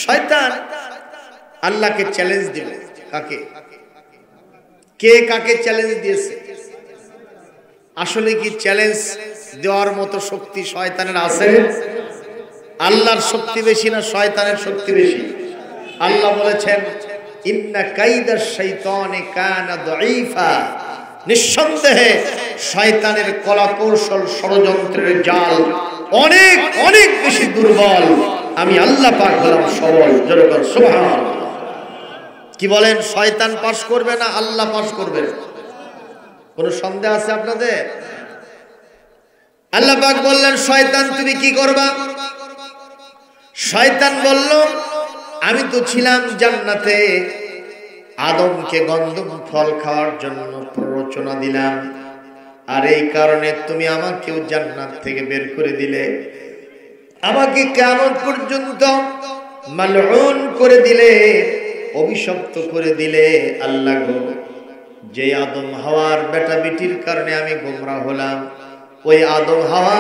শয়তান আল্লাহকে চ্যালেঞ্জ দিল। কাকে? কে কাকে চ্যালেঞ্জ দিয়েছে? আসলে কি চ্যালেঞ্জ দেওয়ার মতো শক্তি শয়তানের আছে? আল্লাহর শক্তি বেশি না শয়তানের শক্তি বেশি? আল্লাহ বলেছেন ইন্না কাইদাশ শাইতানি কানা দাঈফা, নিঃসন্দেহে শয়তানের কলাকৌশল ষড়যন্ত্রের জাল অনেক অনেক বেশি দুর্বল, আমি আল্লাহ পাক হলাম সবল। জোরে বল সুবহানাল্লাহ। কি বলেন? শয়তান পাস করবে না আল্লাহ পাস করবে? কোন সন্দেহ আছে আপনাদের? আল্লাহ পাক বললেন শয়তান তুমি কি করবা? শয়তান বলল আমি তো ছিলাম জান্নাতে, আদমকে গন্ধম ফল খাওয়ার জন্য প্ররোচনা দিলাম, আর এই কারণে তুমি আমাকেও জান্নাত থেকে বের করে দিলে, আমাকে কিয়ামত পর্যন্ত মালউন করে দিলে, অভিশপ্ত করে দিলে। আল্লাহ গো, যে আদম হাওয়ার বেটা বেটির কারণে আমি গোমরা হলাম, ওই আদম হাওয়া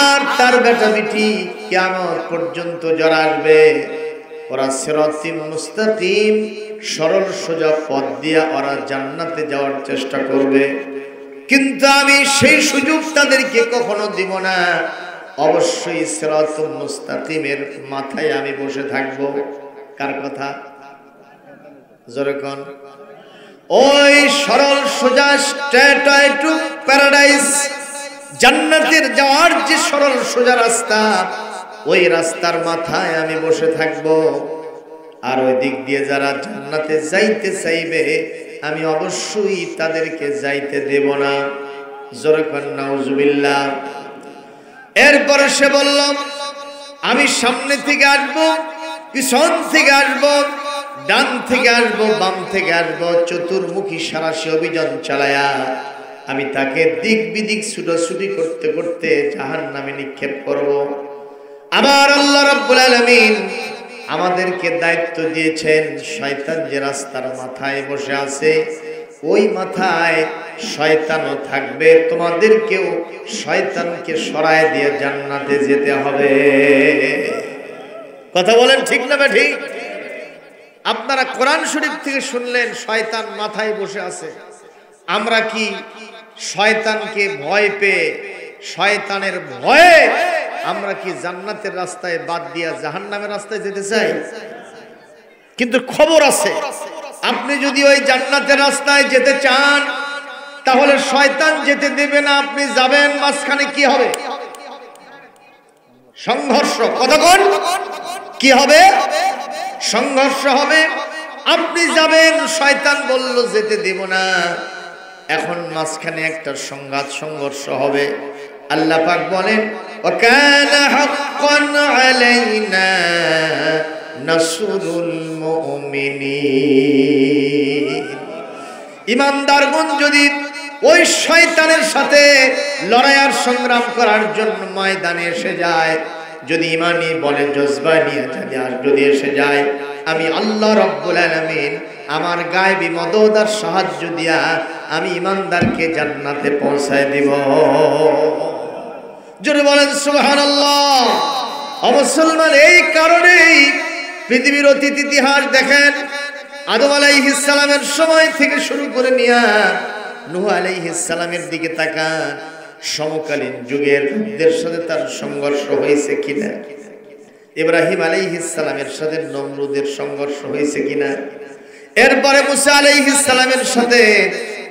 আর তার বেটা বেটি কিয়ামত পর্যন্ত যারা আসবে ওরা সিরাতিম মুস্তাকিম সরল সোজা পথ দিয়ে ওরা জান্নাতে যাওয়ার চেষ্টা করবে, কিন্তু আমি সেই সুযোগ তাদেরকে কখনো দিব না। অবশ্যই সিরাতুল মুস্তাকিমের মাথায় আমি বসে থাকব। কার কথা? জোরে কোন? ওই সরল সোজা স্ট্রেট টু প্যারাডাইস, জান্নাতের যাওয়ার যে সরল সোজা রাস্তা, ওই রাস্তার মাথায় আমি বসে থাকব। আর ওই দিক দিয়ে যারা জান্নাতে যাইতে চাইবে আমি অবশ্যই তাদেরকে যাইতে দেব না। জোরে কোন নাউজুবিল্লাহ। এরপরে সে বলল আমি সামনে থেকে আসবো, পিছন থেকে আসবো, ডান থেকে আসবো, বাম থেকে আসবো, চতুর্মুখী সারাশি অভিযান চালায়া আমি তাকে দিক বিদিক ছুটাছুটি করতে করতে জাহান্নামে নিক্ষেপ করব। আমার আল্লাহ রাব্বুল আলামিন আমাদেরকে দায়িত্ব দিয়েছেন শয়তান যে রাস্তার মাথায় বসে আছে ওই মাথায় শয়তানও থাকবে, তোমাদেরকেও শয়তানকে সরায় দিয়ে জান্নাতে যেতে হবে। কথা বলেন ঠিক না ঠিক? আপনারা কোরআন শরীফ থেকে শুনলেন শয়তান মাথায় বসে আছে। আমরা কি শয়তানকে ভয় পেয়ে, শয়তানের ভয়ে আমরা কি জান্নাতের রাস্তায় বাদ দিয়া জাহান্নামের রাস্তায় যেতে চাই? কিন্তু খবর আছে, আপনি যদি ওই জান্নাতের রাস্তায় যেতে চান তাহলে শয়তান যেতে দেবে না, আপনি যাবেন, মাঝখানে কি হবে? সংঘর্ষ। কতক্ষণ কি হবে? সংঘর্ষ হবে। আপনি যাবেন, শয়তান বলল যেতে দেব না, এখন মাঝখানে একটা সংঘাত সংঘর্ষ হবে। আল্লাহ পাক বলেন ওয়াকানা হাক্কান আলাইনা নাসরুল মুমিনিন। ঈমানদারগণ যদি ওই শয়তানের সাথে লড়াই আর সংগ্রাম করার জন্য ময়দানে এসে যায়, যদি ঈমানি বলে জজবা নিয়ে যদি এসে যায়, আমি আল্লাহ রাব্বুল আলামিন আমার গায়বী মদদ আর সাহায্য দিয়া আমি ঈমানদারকে জান্নাতে পৌঁছায় দিব। জোরে বলেন সুবহানাল্লাহ। মুসলমান, এই কারণেই পৃথিবীর অতীত ইতিহাস দেখেন, আদম আলাইহিস সালামের সময় থেকে শুরু করে নিয়া নূহ আলাইহিস সালামের দিকে তাকান, সমকালীন যুগের লোকদের সাথে তার সংঘর্ষ হয়েছে কিনা? ইব্রাহিম আলাইহিস সালামের সাথে নমরুদের সংঘর্ষ হয়েছে কিনা? এরপরে মুসা আলাইহিস সালামের সাথে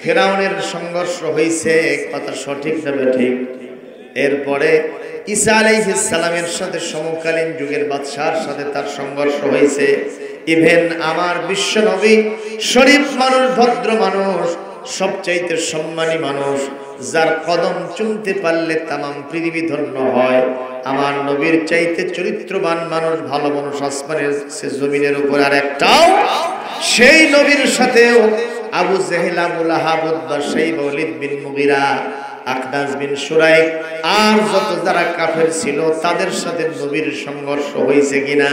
ফিরআউনের সংঘর্ষ হয়েছে, কথা সঠিক না ঠিক? এরপরে ঈসা আলাইহিস সালামের সাথে সমকালীন যুগের বাদশার সাথে তার সংঘর্ষ হয়েছে। ইভেন আমার বিশ্ব নবী শরীফ মানুষ, ভদ্র মানুষ, সবচাইতে সম্মানী মানুষ, যার কদম চুমতে পারলে তামাম পৃথিবী ধন্য হয়, আমার নবীর চাইতে চরিত্রবান মানুষ, ভালো মানুষ আসমানের সে জমিনের উপর আর একটাও। সেই নবীর সাথেও আবু জেহেল, আবু লাহাব, উতবা, শাইবা, ওয়ালিদ বিন মুগিরা, আখনাস বিন সুরাইক আর যত যারা কাফের ছিল তাদের সাথে নবীর সংঘর্ষ হয়েছে কিনা?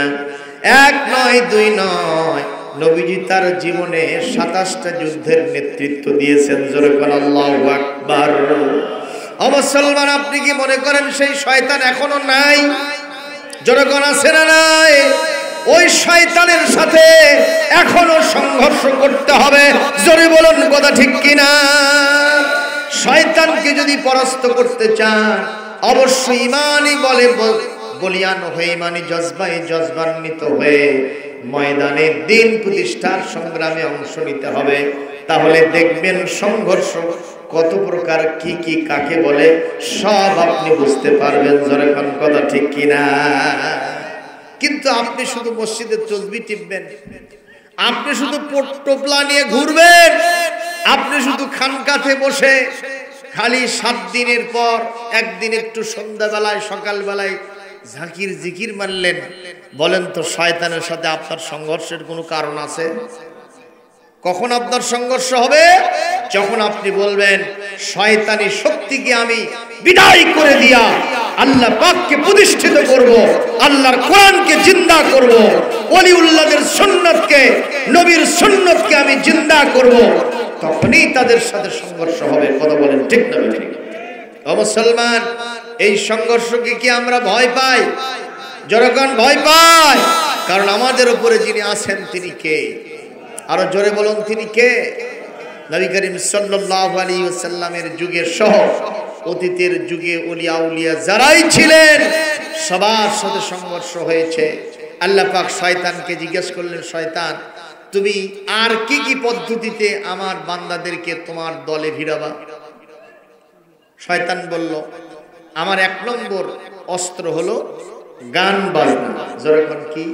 এক নয়, দুই নয়, নবীজি তার জীবনে 27টা যুদ্ধের নেতৃত্ব দিয়েছেন। জোরে বলেন আল্লাহু আকবার। ও মুসলমান, আপনি কি মনে করেন সেই শয়তান এখনো নাই? জোরে বলেন আছে না নাই? ওই শয়তানের সাথে এখনো সংঘর্ষ করতে হবে। জোরে বলুন কথা ঠিক কিনা? শয়তানকে যদি পরাস্ত করতে চান অবশ্যই ইমানই বলে বলিয়ান হয়ে, ইমানি জজবায় জজবান্বিত হয়ে ময়দানে দিন প্রতিষ্ঠার সংগ্রামে অংশ নিতে হবে। তাহলে দেখবেন সংঘর্ষ কত প্রকার, কি কি কাকে বলে সব আপনি বুঝতে পারবেন। জোরে কোন কথা ঠিক কিনা? কিন্তু আপনি শুধু মসজিদে তসবিহ টিপবেন, আপনি শুধু টোপলা নিয়ে ঘুরবেন, আপনি শুধু খানকাতে বসে খালি 7 দিনের পর একদিন একটু সন্ধ্যাবেলায় সকালবেলায় ঝাকির জিকির মারলেন, বলেন তো শয়তানের সাথে আপনার সংঘর্ষের কোনো কারণ আছে? কখন আপনার সংঘর্ষ হবে? যখন আপনি বলবেন শয়তানি শক্তিকে আমি বিদায় করে দিয়া আল্লাহ পাককে প্রতিষ্ঠিত করব, আল্লাহর কোরআনকে জিন্দা করব, ওলিউল্লাহদের সুন্নাতকে, নবীর সুন্নাতকে আমি জিন্দা করব, তখনই তাদের সাথে সংঘর্ষ হবে। কথা বলেন ঠিক না ঠিক? ও মুসলমান, এই সংঘর্ষকে কি আমরা ভয় পাই? জনগণ ভয় পায়, কারণ আমাদের উপরে যিনি আছেন তিনি কে? আরো জোরে বলুন তিনি কে? নবী করিম সাল্লাল্লাহু আলাইহি ওয়াসাল্লামের যুগের সহ অতীতের যুগে ওলিয়া উলিয়া যারাই ছিলেন সবার সাথে সংঘর্ষ হয়েছে। আল্লাহ পাক শয়তানকে জিজ্ঞেস করলেন, শয়তান তুমি আর কি কি পদ্ধতিতে আমার বান্দাদেরকে তোমার দলে ভিড়াবা? শয়তান বলল, আমার 1 নম্বর অস্ত্র হলো গান বাজনা। যখন কি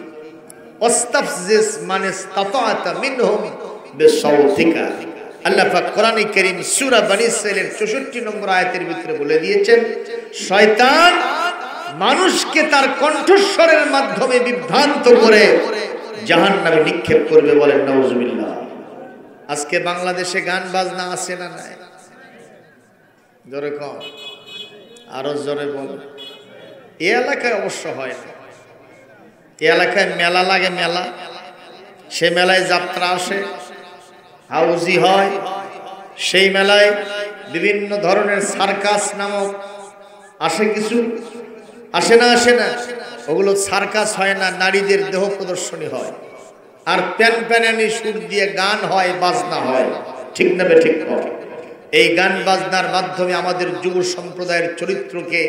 ওয়াস্তাফজিস মানিস্তাতা মিনহুম বিসাউতিকা। আল্লাহ পাক কোরআনে কারীম সূরা বনী ইসরাঈলের 64 নম্বর আয়াতের ভিতরে বলে দিয়েছেন, শয়তান মানুষকে তার কণ্ঠস্বরের মাধ্যমে বিভ্রান্ত করে জাহান্নামে নিক্ষেপ করবে। বলেন নাউজুবিল্লাহ। আজকে বাংলাদেশে গান বাজনা আছে না নাই? জোরে কম, আরো জোরে বল। এই এলাকায় অবশ্য হয় না। এই এলাকায় মেলা লাগে, মেলা, সে মেলায় যাত্রা আসে, হাউজি হয়, সেই মেলায় বিভিন্ন ধরনের সার্কাস নামক আসে, কিছু আসে না? আসে না? ওগুলো সার্কাস হয় না, নারীদের দেহ প্রদর্শনী হয়, আর প্যানপ্যানানি সুর দিয়ে গান হয়, বাজনা হয়। ঠিক না বে ঠিক? এই গান বাজনার মাধ্যমে আমাদের যুব সম্প্রদায়ের চরিত্রকে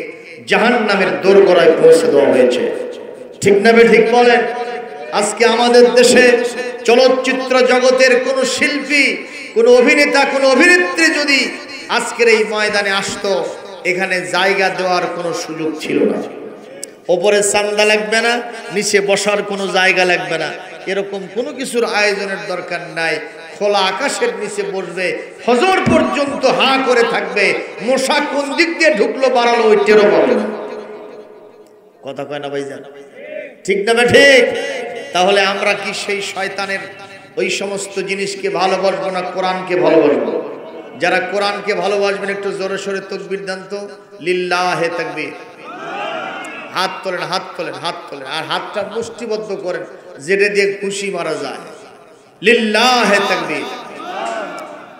জাহান্নামের দোরগোড়ায় পৌঁছে দেওয়া হয়েছে। ঠিক না বে ঠিক বলেন? আজকে আমাদের দেশে চলচ্চিত্র জগতের কোন শিল্পী, কোন অভিনেতা, কোন অভিনেত্রী যদি আজকের এই ময়দানে আসতো, এখানে জায়গা দেওয়ার কোনো সুযোগ ছিল না। ওপরে চান্দা লাগবে না, নিচে বসার কোনো জায়গা লাগবে না, এরকম কোনো কিছুর আয়োজনের দরকার নাই। খোলা আকাশের নিচে বসবে, ফজর পর্যন্ত হা করে থাকবে, মশা কোন দিক দিয়ে ঢুকলো বাড়ালো ওই টেরও পাবে না। কথা কয় না ভাইজান? ঠিক না ঠিক? তাহলে আমরা কি সেই শয়তানের ওই সমস্ত জিনিসকে ভালোবাসবো না কোরআনকে ভালোবাসবো? যারা কোরআনকে ভালোবাসবেন একটু জোরে সোরে তাকবীর দেন তো। লিল্লাহে তাকবীর। হাত তোলেন, হাত তোলেন, হাত তোলেন, আর হাতটা মুষ্টিবদ্ধ করেন যেটা দিয়ে খুশি মারা যায়। লিল্লাহে তাকবীর,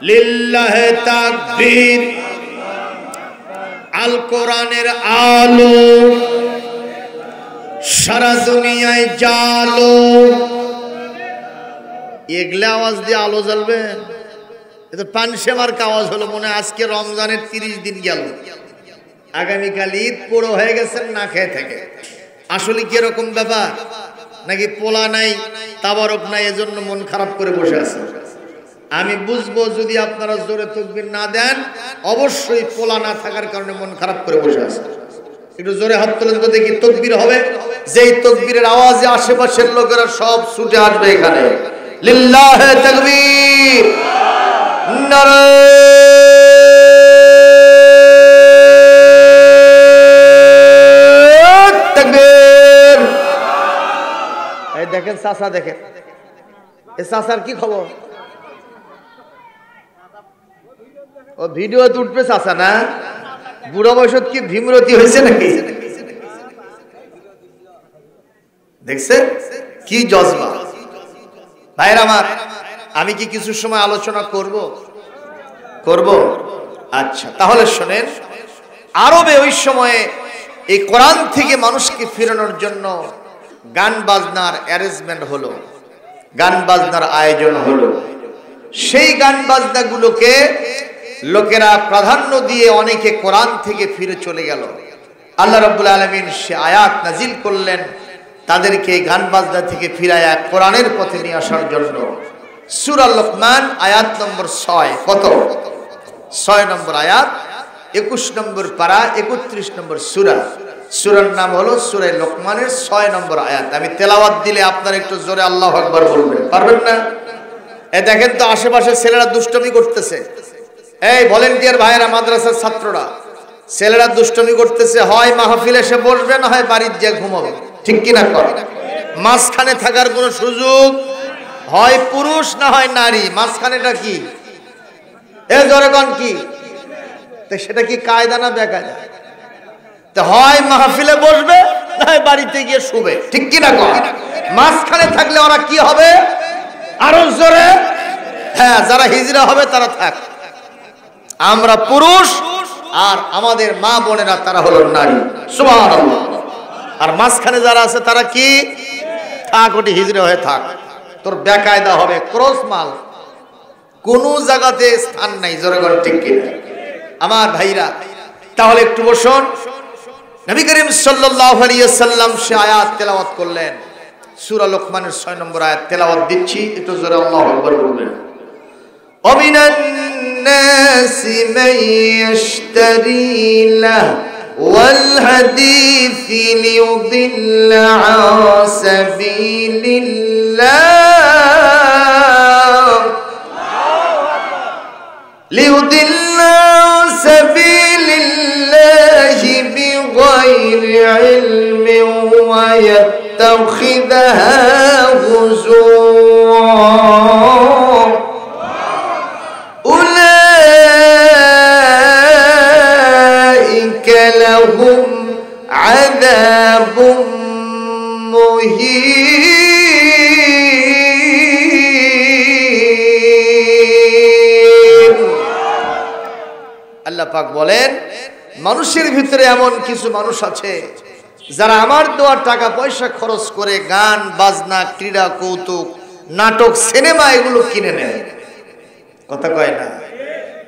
লিল্লাহে তাকবীর। আল কোরআনের আলো সারা দুনিয়ায় জালো। এগলা আওয়াজ দিয়ে আলো জ্বলবে? এটা পানসেমার আওয়াজ হলো। মনে আজকে রমজানের 30 দিন গেল, আগামীকাল ঈদ পুরো হয়ে গেছেন না খেয়ে থেকে। আসলে কি এরকম ব্যাপার? নাকি পোলা নাই, তাবারক নাই, এজন্য মন খারাপ করে বসে আছে? আমি বুঝবো যদি আপনারা জোরে তাকবীর না দেন, অবশ্যই পোলা না থাকার কারণে মন খারাপ করে বসে আছে। একটু জোরে হাত তোলেন তো দেখি, তাকবীর হবে। যেই তাকবীরের আওয়াজে আশেপাশের লোকেরা সব ছুটে আসবে এখানে। লিল্লাহে তাকবীর, নারে তাকবীর। এই দেখেন চাচা, দেখেন এই চাচার কি খবর? ও ভিডিওতে উঠবে চাচা না? বুড়ো বয়সত কি ভীমরতি হয়েছে নাকি? দেখছেন কি জজবা? ভাইরা আমার, আমি কি কিছু সময় আলোচনা করব? আচ্ছা, তাহলে শোনেন। আরবে ওই সময়ে এই কোরআন থেকে মানুষকে ফিরানোর জন্য গান বাজনার অ্যারেঞ্জমেন্ট হলো, গান বাজনার আয়োজন হলো। সেই গান বাজনাগুলোকে লোকেরা প্রাধান্য দিয়ে অনেকে কোরআন থেকে ফিরে চলে গেল। আল্লাহ রাব্বুল আলামিন সে আয়াত নাজিল করলেন তাদেরকে গান বাজনা থেকে ফিরায়া কোরআনের পথে নিয়ে আসার জন্য। সূরা লোকমান আয়াত নম্বর 6। কত? 6 নম্বর আয়াত, 21 নম্বর পারা, 31 নম্বর সূরা। সূরার নাম হলো সূরা লোকমানের 6 নম্বর আয়াত। আমি তেলাওয়াত দিলে আপনারা একটু জোরে আল্লাহু আকবার বলবেন, পারবেন না? এই দেখেন তো আশেপাশে ছেলেরা দুষ্টমি করতেছে। এই ভলেন্টিয়ার ভাইয়েরা, মাদ্রাসার ছাত্ররা, ছেলেরা দুষ্টমি করতেছে। হয় মাহফিলে এসে বসবে, না হয় বাড়ির যে ঘুমাবে। ঠিক কিনা কর? মাঝখানে থাকার কোনো সুযোগ, হয় পুরুষ না হয় নারী। মাঝখানেটা কি? এ জোরে কোন কি? তো সেটা কি কায়দা না বেকায়দা? তো হয় মাহফিলে বসবে, না হয় বাড়িতে গিয়ে শুবে। ঠিক কিনা কর? মাঝখানে থাকলে ওরা কি হবে? আরো জোরে, হ্যাঁ, যারা হিজরা হবে তারা থাক। আমরা পুরুষ আর আমাদের মা বোনেরা তারা হলো নারী। সুবহানাল্লাহ। আর মাঝখানে যারা আছে তারা কি? থাক, ওটি হিজরা হয়ে থাক। তোর বেকায়দা হবে, ক্রস মাল, কোন জায়গাতে স্থান নাই। জোরে ঠিক কিনা আমার ভাইরা? তাহলে একটু বসুন। নবী করিম সাল্লাল্লাহু আলাইহি ওয়াসাল্লাম সে আয়াত তেলাওয়াত করলেন। সূরা লোকমানের 6 নম্বর আয়াত তেলাওয়াত দিচ্ছি, একটু জোরে আল্লাহু আকবার বলবেন। ওমিনান নাসি মান ইয়াশতারি লাহু ওয়াল হাদিসি লিয়ুদিল্লা আন সাবিলিল্লাহ লিয়ুদিল্লা আন সাবিলিল্লাহি বিগাইরি ইলমিন ওয়া يتخذها هزوا أولئك لهم عذاب مهين। আল্লাহ পাক বলেন, মানুষের ভিতরে এমন কিছু মানুষ আছে যারা আমার দেওয়ার টাকা পয়সা খরচ করে গান বাজনা, ক্রীড়া, কৌতুক, নাটক, সিনেমা এগুলো কিনে নেয়। কথা কয় না?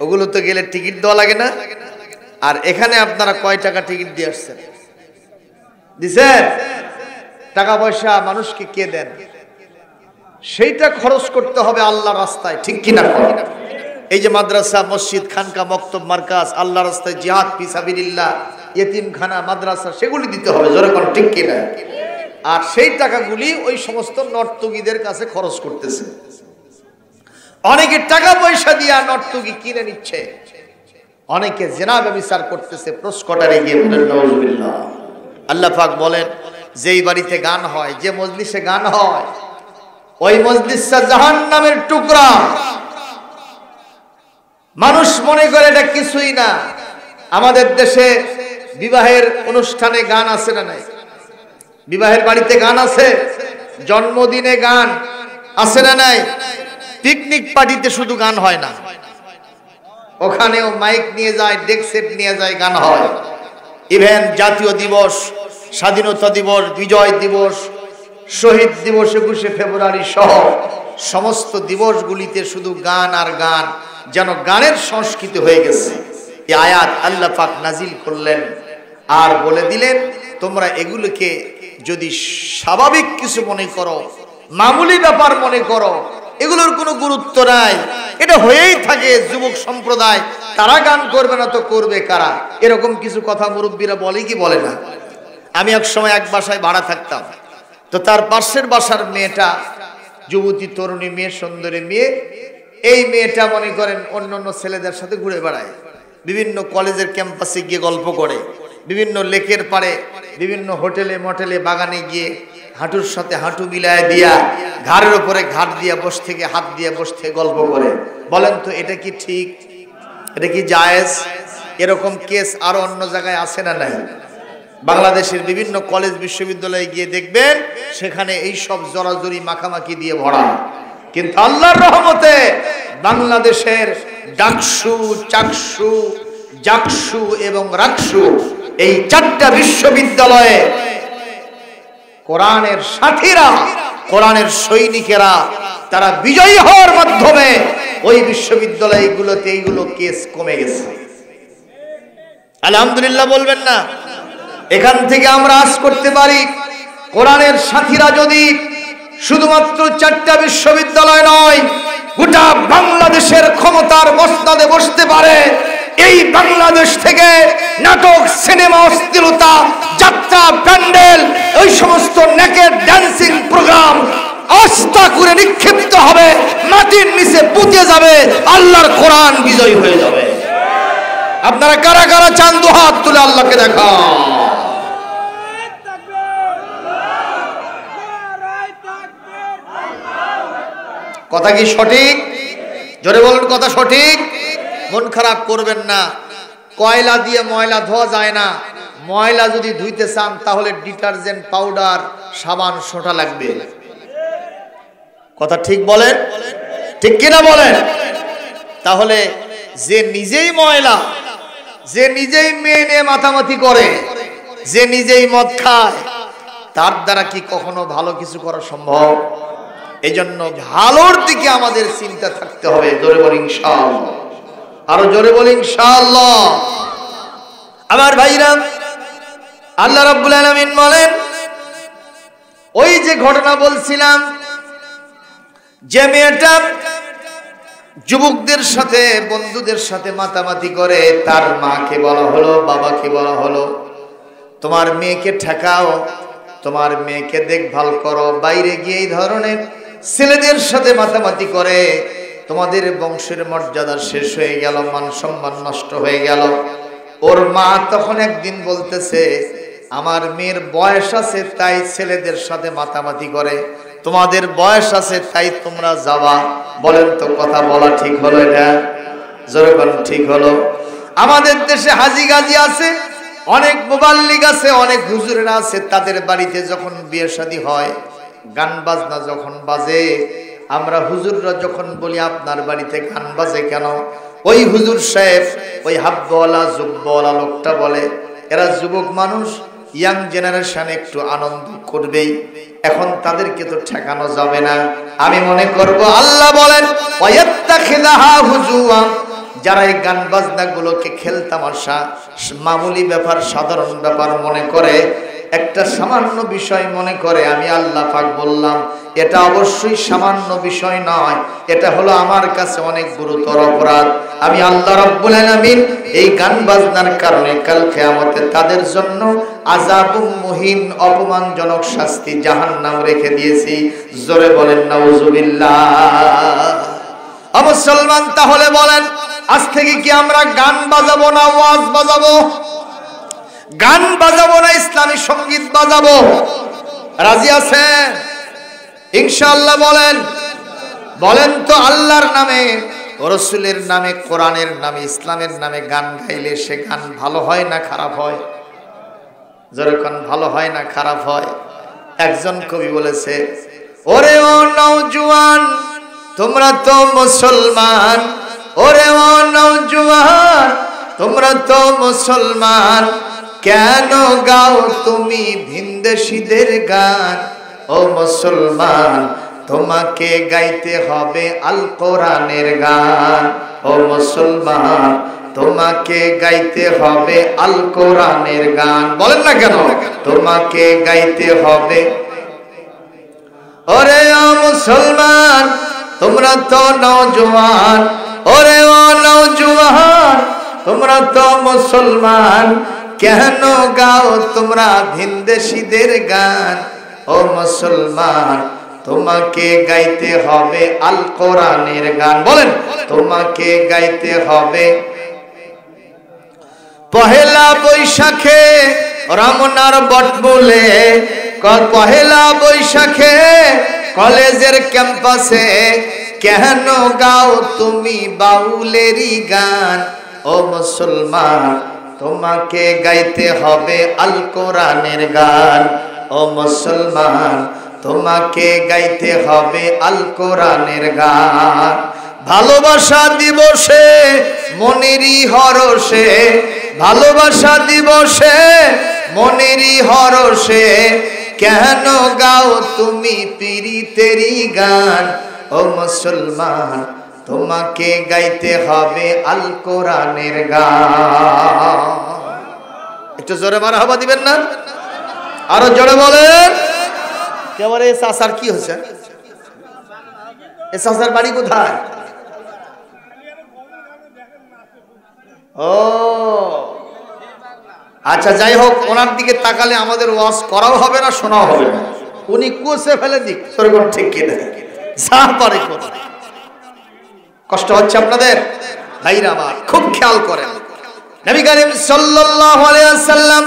ওগুলো তো গেলে টিকিট দেওয়া লাগে না? আর এখানে আপনারা কয় টাকা টিকিট দিয়ে আসছেন? দিছেন? টাকা পয়সা মানুষকে কে দেন? সেইটা খরচ করতে হবে আল্লাহর রাস্তায়। ঠিক কিনা? এই যে মাদ্রাসা, মসজিদ, খানকা, মক্তব, মার্কাজ, আল্লাহর রাস্তায় জিহাদ ফি সাবিলিল্লাহ, ইয়েতিমখানা, মাদ্রাসা, সেগুলি দিতে হবে। জোরে কোন ঠিক কিনা? আর সেই টাকাগুলি ওই সমস্ত নর্তকীদের কাছে খরচ করতেছে। অনেকে টাকা পয়সা দিয়া নর্তকী কিনে নিচ্ছে, অনেকে জিনা ব্যভিচার করতেছে প্রস্কটারে গিয়ে। বলেন নাউজুবিল্লাহ। আল্লাহ পাক বলেন, যেই বাড়িতে গান হয়, যে মজলিসে গান হয়, ওই মজলিসটা জাহান্নামের টুকরা। মানুষ মনে করে এটা কিছুই না। আমাদের দেশে বিবাহের অনুষ্ঠানে গান আছে না নাই? বিবাহের বাড়িতে গান আছে, জন্মদিনে গান আছে না নাই? পিকনিক পার্টিতে শুধু গান হয় না, ওখানেও মাইক নিয়ে যায়, ডেক সেট নিয়ে যায়, গান হয়। ইভেন জাতীয় দিবস, স্বাধীনতা দিবস, বিজয় দিবস, শহীদ দিবস, 21শে ফেব্রুয়ারি সহ সমস্ত দিবসগুলিতে শুধু গান আর গান, যেন গানের সংস্কৃতি হয়ে গেছে। এই আয়াত আল্লাহ পাক নাজিল করলেন আর বলে দিলেন, তোমরা এগুলোকে যদি স্বাভাবিক কিছু মনে করো, মামুলি ব্যাপার মনে করো, এগুলোর কোনো গুরুত্ব নাই, এটা হয়েই থাকে। যুবক সম্প্রদায় তারা গান করবে না তো করবে কারা? এরকম কিছু কথা মুরব্বীরা বলে কি বলে না? আমি এক সময় এক বাসায় ভাড়া থাকতাম, তো তার পাশের বাসার মেয়েটা যুবতী তরুণী মেয়ে, সুন্দরী মেয়ে। এই মেয়েটা মনে করেন অন্য অন্য ছেলেদের সাথে ঘুরে বেড়ায়, বিভিন্ন কলেজের ক্যাম্পাসে গিয়ে গল্প করে, বিভিন্ন লেকের পাড়ে, বিভিন্ন হোটেলে মটেলে, বাগানে গিয়ে হাঁটুর সাথে হাঁটু মিলায় দিয়া, ঘাড়ের উপরে ঘাট দিয়া বসে থেকে, হাত দিয়ে বসে থেকে গল্প করে। বলেন তো এটা কি ঠিক? এটা কি জায়েজ? এরকম কেস আরো অন্য জায়গায় আছে না নাই? বাংলাদেশের বিভিন্ন কলেজ বিশ্ববিদ্যালয়ে গিয়ে দেখবেন সেখানে এই সব জড়াজড়ি মাখামাখি দিয়ে ভরা। কিন্তু আল্লাহর রহমতে বাংলাদেশের ডাকসু, চাকসু, জাকসু এবং রাকসু, এই 4টা বিশ্ববিদ্যালয়ে কোরআনের সাথীরা, কোরআনের সৈনিকেরা, তারা বিজয়ী হওয়ার মাধ্যমে ওই বিশ্ববিদ্যালয়গুলোতে এইগুলো কেস কমে গেছে। আলহামদুলিল্লাহ বলবেন না? এখান থেকে আমরা আশ করতে পারি, কোরআনের সাথীরা যদি শুধুমাত্র 4টা বিশ্ববিদ্যালয় নয়, গোটা বাংলাদেশের ক্ষমতার মসনদে বসতে পারে, এই বাংলাদেশ থেকে নাটক, সিনেমা, অশ্লীলতা, যাত্রা, প্যান্ডেল, ওই সমস্ত নেকেড ড্যান্সিং প্রোগ্রাম আস্থা করে নিক্ষিপ্ত হবে, মাটির নিচে পুঁতে যাবে, আল্লাহর কোরআন বিজয়ী হয়ে যাবে। আপনারা কারা কারা চান? দুহাত তুলে আল্লাহকে দেখান। কথা কি সঠিক? জোরে বলুন, কথা সঠিক? মন খারাপ করবেন না। কয়লা দিয়ে ময়লা ধোয়া যায় না। ময়লা যদি ধুইতে চান তাহলে ডিটারজেন্ট, পাউডার, সাবান, সোঁটা লাগবে। কথা ঠিক বলেন? ঠিক কিনা বলেন? তাহলে যে নিজেই ময়লা, যে নিজেই মেয়ে নিয়ে মাতামাতি করে, যে নিজেই মদ খায়, তার দ্বারা কি কখনো ভালো কিছু করা সম্ভব? এই জন্য ভালোর দিকে আমাদের চিন্তা থাকতে হবে। জোরে বলি ইনশাআল্লাহ, আরো জোরে বলি ইনশাআল্লাহ। আমার ভাইরা, আল্লাহ রাব্বুল আলামিন বলেন, ওই যে ঘটনা বলছিলাম, যে মেয়েটা যুবকদের সাথে, বন্ধুদের সাথে মাতামাতি করে, তার মাকে বলা হলো, বাবাকে বলা হলো, তোমার মেয়েকে ঠেকাও, তোমার মেয়েকে দেখভাল করো, বাইরে গিয়ে এই ধরনের ছেলেদের সাথে মাতামাতি করে তোমাদের বংশের মর্যাদা শেষ হয়ে গেল, মান সম্মান নষ্ট হয়ে গেল। ওর মা তখন একদিন বলতেছে, আমার মেয়ের বয়স আছে তাই ছেলেদের সাথে মাতামাতি করে, তোমাদের বয়স আছে তাই তোমরা যাবা। বলেন তো, কথা বলা ঠিক হলো? এটা জোরে বলেন, ঠিক হলো? আমাদের দেশে হাজি গাজি আছে, অনেক মুবাল্লিগ আছে, অনেক হুজুরেরা আছে, তাদের বাড়িতে যখন বিয়ে শাদী হয়, গান বাজনা যখন বাজে, আমরা হুজুররা যখন বলি আপনার বাড়িতে গান বাজে কেন, ওই হুজুর সাহেব, ওই হাব্বওয়ালা জুব্বওয়ালা লোকটা বলে, এরা যুবক মানুষ, ইয়াং জেনারেশন একটু আনন্দ করবেই, এখন তাদেরকে তো ঠেকানো যাবে না। আমি মনে করব, আল্লাহ বলেন, ওয়ায়াত্তাখিযাহা হুজুয়া, যারা এই গান বাজনা গুলোকে খেলতামাশা, মামুলি ব্যাপার, সাধারণ ব্যাপার মনে করে, একটা সামান্য বিষয় মনে করে, আমি আল্লাহ পাক বললাম এটা অবশ্যই সামান্য বিষয় নয়, এটা হলো আমার কাছে অনেক গুরুতর অপরাধ। আমি আল্লাহ রাব্বুল আলামিন এই গান বাজনার কারণে কাল কিয়ামতে তাদের জন্য আযাবুম মুহিন, অপমানজনক শাস্তি জাহান্নাম রেখে দিয়েছি। জোরে বলেন নাউজুবিল্লাহ। মুসলমান, তাহলে বলেন, আজ থেকে কি আমরা গান বাজাবো না ওয়াজ বাজাবো? গান বাজাবো না ইসলামী সঙ্গীত বাজাবো? রাজি আছেন ইনশাআল্লাহ? বলেন, বলেন তো, আল্লাহর নামে, রাসূলের নামে, কোরআনের নামে, ইসলামের নামে গান গাইলে সে গান ভালো হয় না খারাপ হয়? যেরকম ভালো হয় না খারাপ হয়? একজন কবি বলেছে, ওরে ও নওজোয়ান তোমরা তো মুসলমান, ওরে ও নওজোয়ান তোমরা তো মুসলমান, কেন গাও তুমি ভিনদেশীদের গান? ও মুসলমান, তোমাকে গাইতে হবে আল কোরআনের গান। ও মুসলমান, তোমাকে গাইতে হবে আল কোরআনের গান। বলেন না কেন? তোমাকে গাইতে হবে। ওরে ও মুসলমান, তোমরা তো নওজোয়ান, ওরে ও নওজোয়ান তোমরা তো মুসলমান, কেন গাও তোমরা ভিনদেশীদের গান? ও মুসলমান, তোমাকে গাইতে হবে আল কোরআনের গান। বলেন, তোমাকে গাইতে হবে। পহেলা বৈশাখে রমনার বটমূলে, পহেলা বৈশাখে কলেজের ক্যাম্পাসে, কেন গাও তুমি বাউলেরই গান? ও মুসলমান, তোমাকে গাইতে হবে আল কোরআনের গান। ও মুসলমান, তোমাকে গাইতে হবে আল কোরআনের গান। ভালোবাসা দিবসে মনেরই হরষে, ভালোবাসা দিবসে মনেরই হরষে, কেন গাও তুমি পীরিতেরি গান ও মুসলমান তোমাকে গাইতে হবে আল কোরআনের গান। একটু জোরে মারহাবা দিবেন না? আরো জোরে বলেন। কেবল এই চাচার কি হচ্ছে? এই চাচার বাড়ি কোথায়? ও আচ্ছা, যাই হোক, ওনার দিকে তাকালে আমাদের ওয়াজ করাও হবে না, শোনাও হবে না। উনি কোষে ফেলে দিক, ঠিক কিনা? যা পারে করুন। কষ্ট হচ্ছে আপনাদের? ভাইরা আমার, খুব খেয়াল করেন। নবী করিম সাল্লাল্লাহু আলাইহি ওয়াসাল্লাম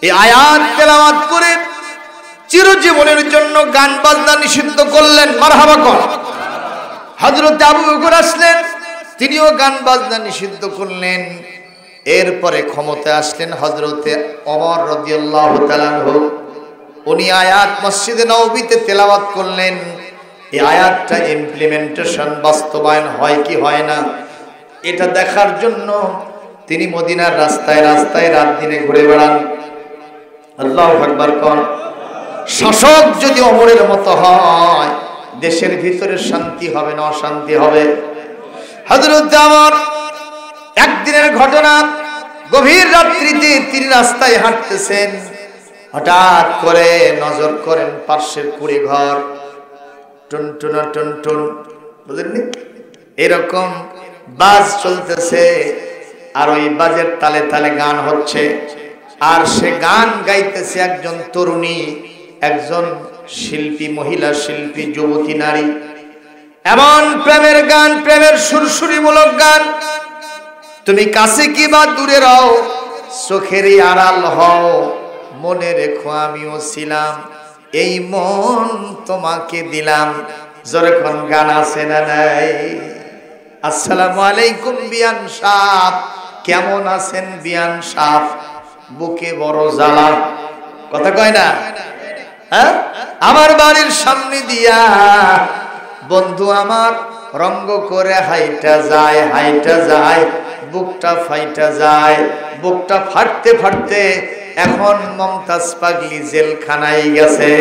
এই আয়াত তেলাওয়াত করে চিরজীবনের জন্য গান বাজনা নিষিদ্ধ করলেন। মারহাবা কর। হযরত আবু বকর আসলেন, তিনিও গান বাজনা নিষিদ্ধ করলেন। এরপরে ক্ষমতায় আসলেন হযরতে ওমর রাদিয়াল্লাহু তাআলা আনহু। উনি আয়াত মসজিদে নববীতে তেলাওয়াত করলেন। এই আয়াতটা ইমপ্লিমেন্টেশন, বাস্তবায়ন হয় কি হয় না, এটা দেখার জন্য তিনি মদিনার রাস্তায় রাস্তায় রাত দিনে ঘুরে বেড়ান। আল্লাহু আকবার কোন। শাসক যদি ওমরের মতো হয়, দেশের ভিতরে শান্তি হবে না অশান্তি হবে। হযরত ওমর একদিনের ঘটনা, গভীর রাত্রিতে তিনি রাস্তায় হাঁটতেছেন, হঠাৎ করে নজর করেন পাশের কুড়ি ঘর টুনটুনা টুনটুন, বুঝলেননি, এরকম বাজ চলতেছে, আর ওই বাজের তালে তালে গান হচ্ছে, আর সে গান গাইতেছে একজন তরুণী, একজন শিল্পী, মহিলা শিল্পী, যুবতী নারী। এমন প্রেমের গান, প্রেমের সুরসুরিমূলক গান, তুমি কাছে কি বা দূরে রও, চোখেরই আড়াল হও, মনে রেখো আমিও ছিলাম, এই মন তোমাকে দিলাম। যখন গান আছে না নাই? আসসালামু আলাইকুম বিয়ান সাহ, কেমন আছেন বিয়ান সাহ? বুকে বড় জ্বালা, কথা কয় না? হ্যাঁ, আমার বাড়ির সামনে দিয়া বন্ধু আমার রঙ্গ করে হাইটা যায়, হাইটা যায়, বুকটা ফাইটা যায়, বুকটা ফাটতে ফাটতে এখন মমতাজ পাগলি জেলখানায় গেছে।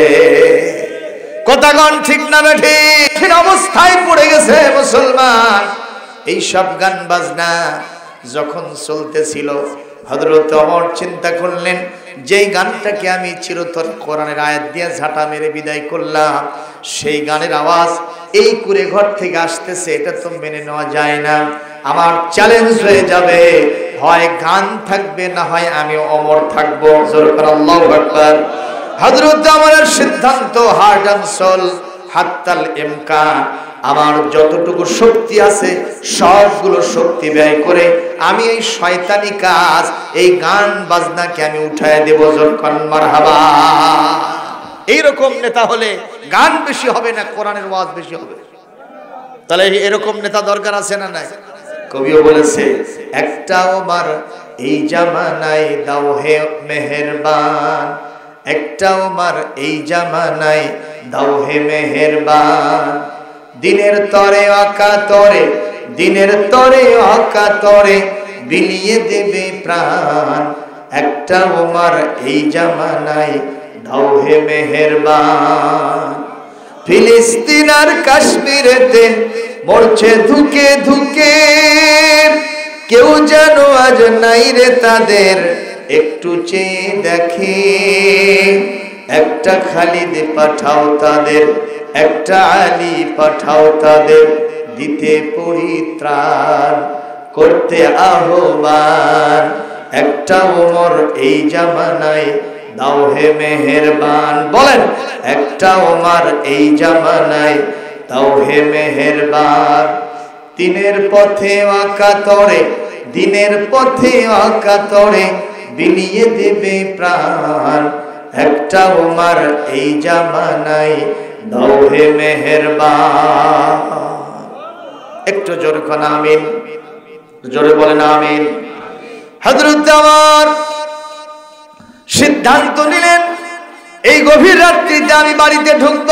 কথাগণ ঠিক না ঠিক অবস্থায় পড়ে গেছে মুসলমান। এই সব গান বাজনা যখন চলতেছিল, হযরত ওমর চিন্তা করলেন, যেই গানটাকে আমি চিরতর কোরআনের আয়াত দিয়ে ঝাঁটা মেরে বিদায় করলাম, সেই গানের আওয়াজ এই কুড়ে ঘর থেকে আসতেছে, এটা তো মেনে নেওয়া যায় না। আমার চ্যালেঞ্জ হয়ে যাবে, হয় গান থাকবে, না হয় আমি ওমর থাকবো। জোরে করে আল্লাহু আকবার। হযরত ওমরের সিদ্ধান্ত, হার্ট এন্ড সোল হাত্তাল ইমকান, আমার যতটুকু শক্তি আছে সবগুলো শক্তি ব্যয় করে আমি এই শয়তানি কাজ, এই গান বাজনাকে আমি উঠায় দেব। যখন মারহাবা। এইরকম নেতা হলে গান বেশি হবে না, কোরআনের ওয়াজ বেশি হবে। তাহলে এরকম নেতা দরকার আছে না নাই? কবিও বলেছে, একটা ওমর এই জামানায় দাও হে মেহেরবান, একটা ওমর এই জামানায় দাও হে মেহেরবান, দিনের তরে অকাতরে, দিনের তরে অকাতরে বিলিয়ে দেবে প্রাণ, একটা ওমর এই জামানায় দাও হে মেহেরবান। ফিলিস্তিন আর কাশ্মীরেতে মরছে ধুকে ধুকে, কেউ যেন আজ নাই রে তাদের একটু চেয়ে দেখে, একটা খালিদ পাঠাও তাদের, একটা আলী পাঠাও তাদের, দিতে পরিত্রাণ, করতে আহ্বান, একটা ওমর এই জামানায় দাও হে মেহেরবান। বলেন, একটা ওমর এই জামানায় দাও হে মেহেরবান। দিনের পথে অকাতরে, দিনের পথে অকাতরে বিলিয়ে দেবে প্রাণ, একটা ওমর এই জামানায় দাও হে মেহেরবান। একটু জোরে কোন আমিন, জোরে বলেন আমিন। হযরত ওমর সিদ্ধান্ত নিলেন, এই গভীর রাত্রিতে আমি বাড়িতে ঢুকব,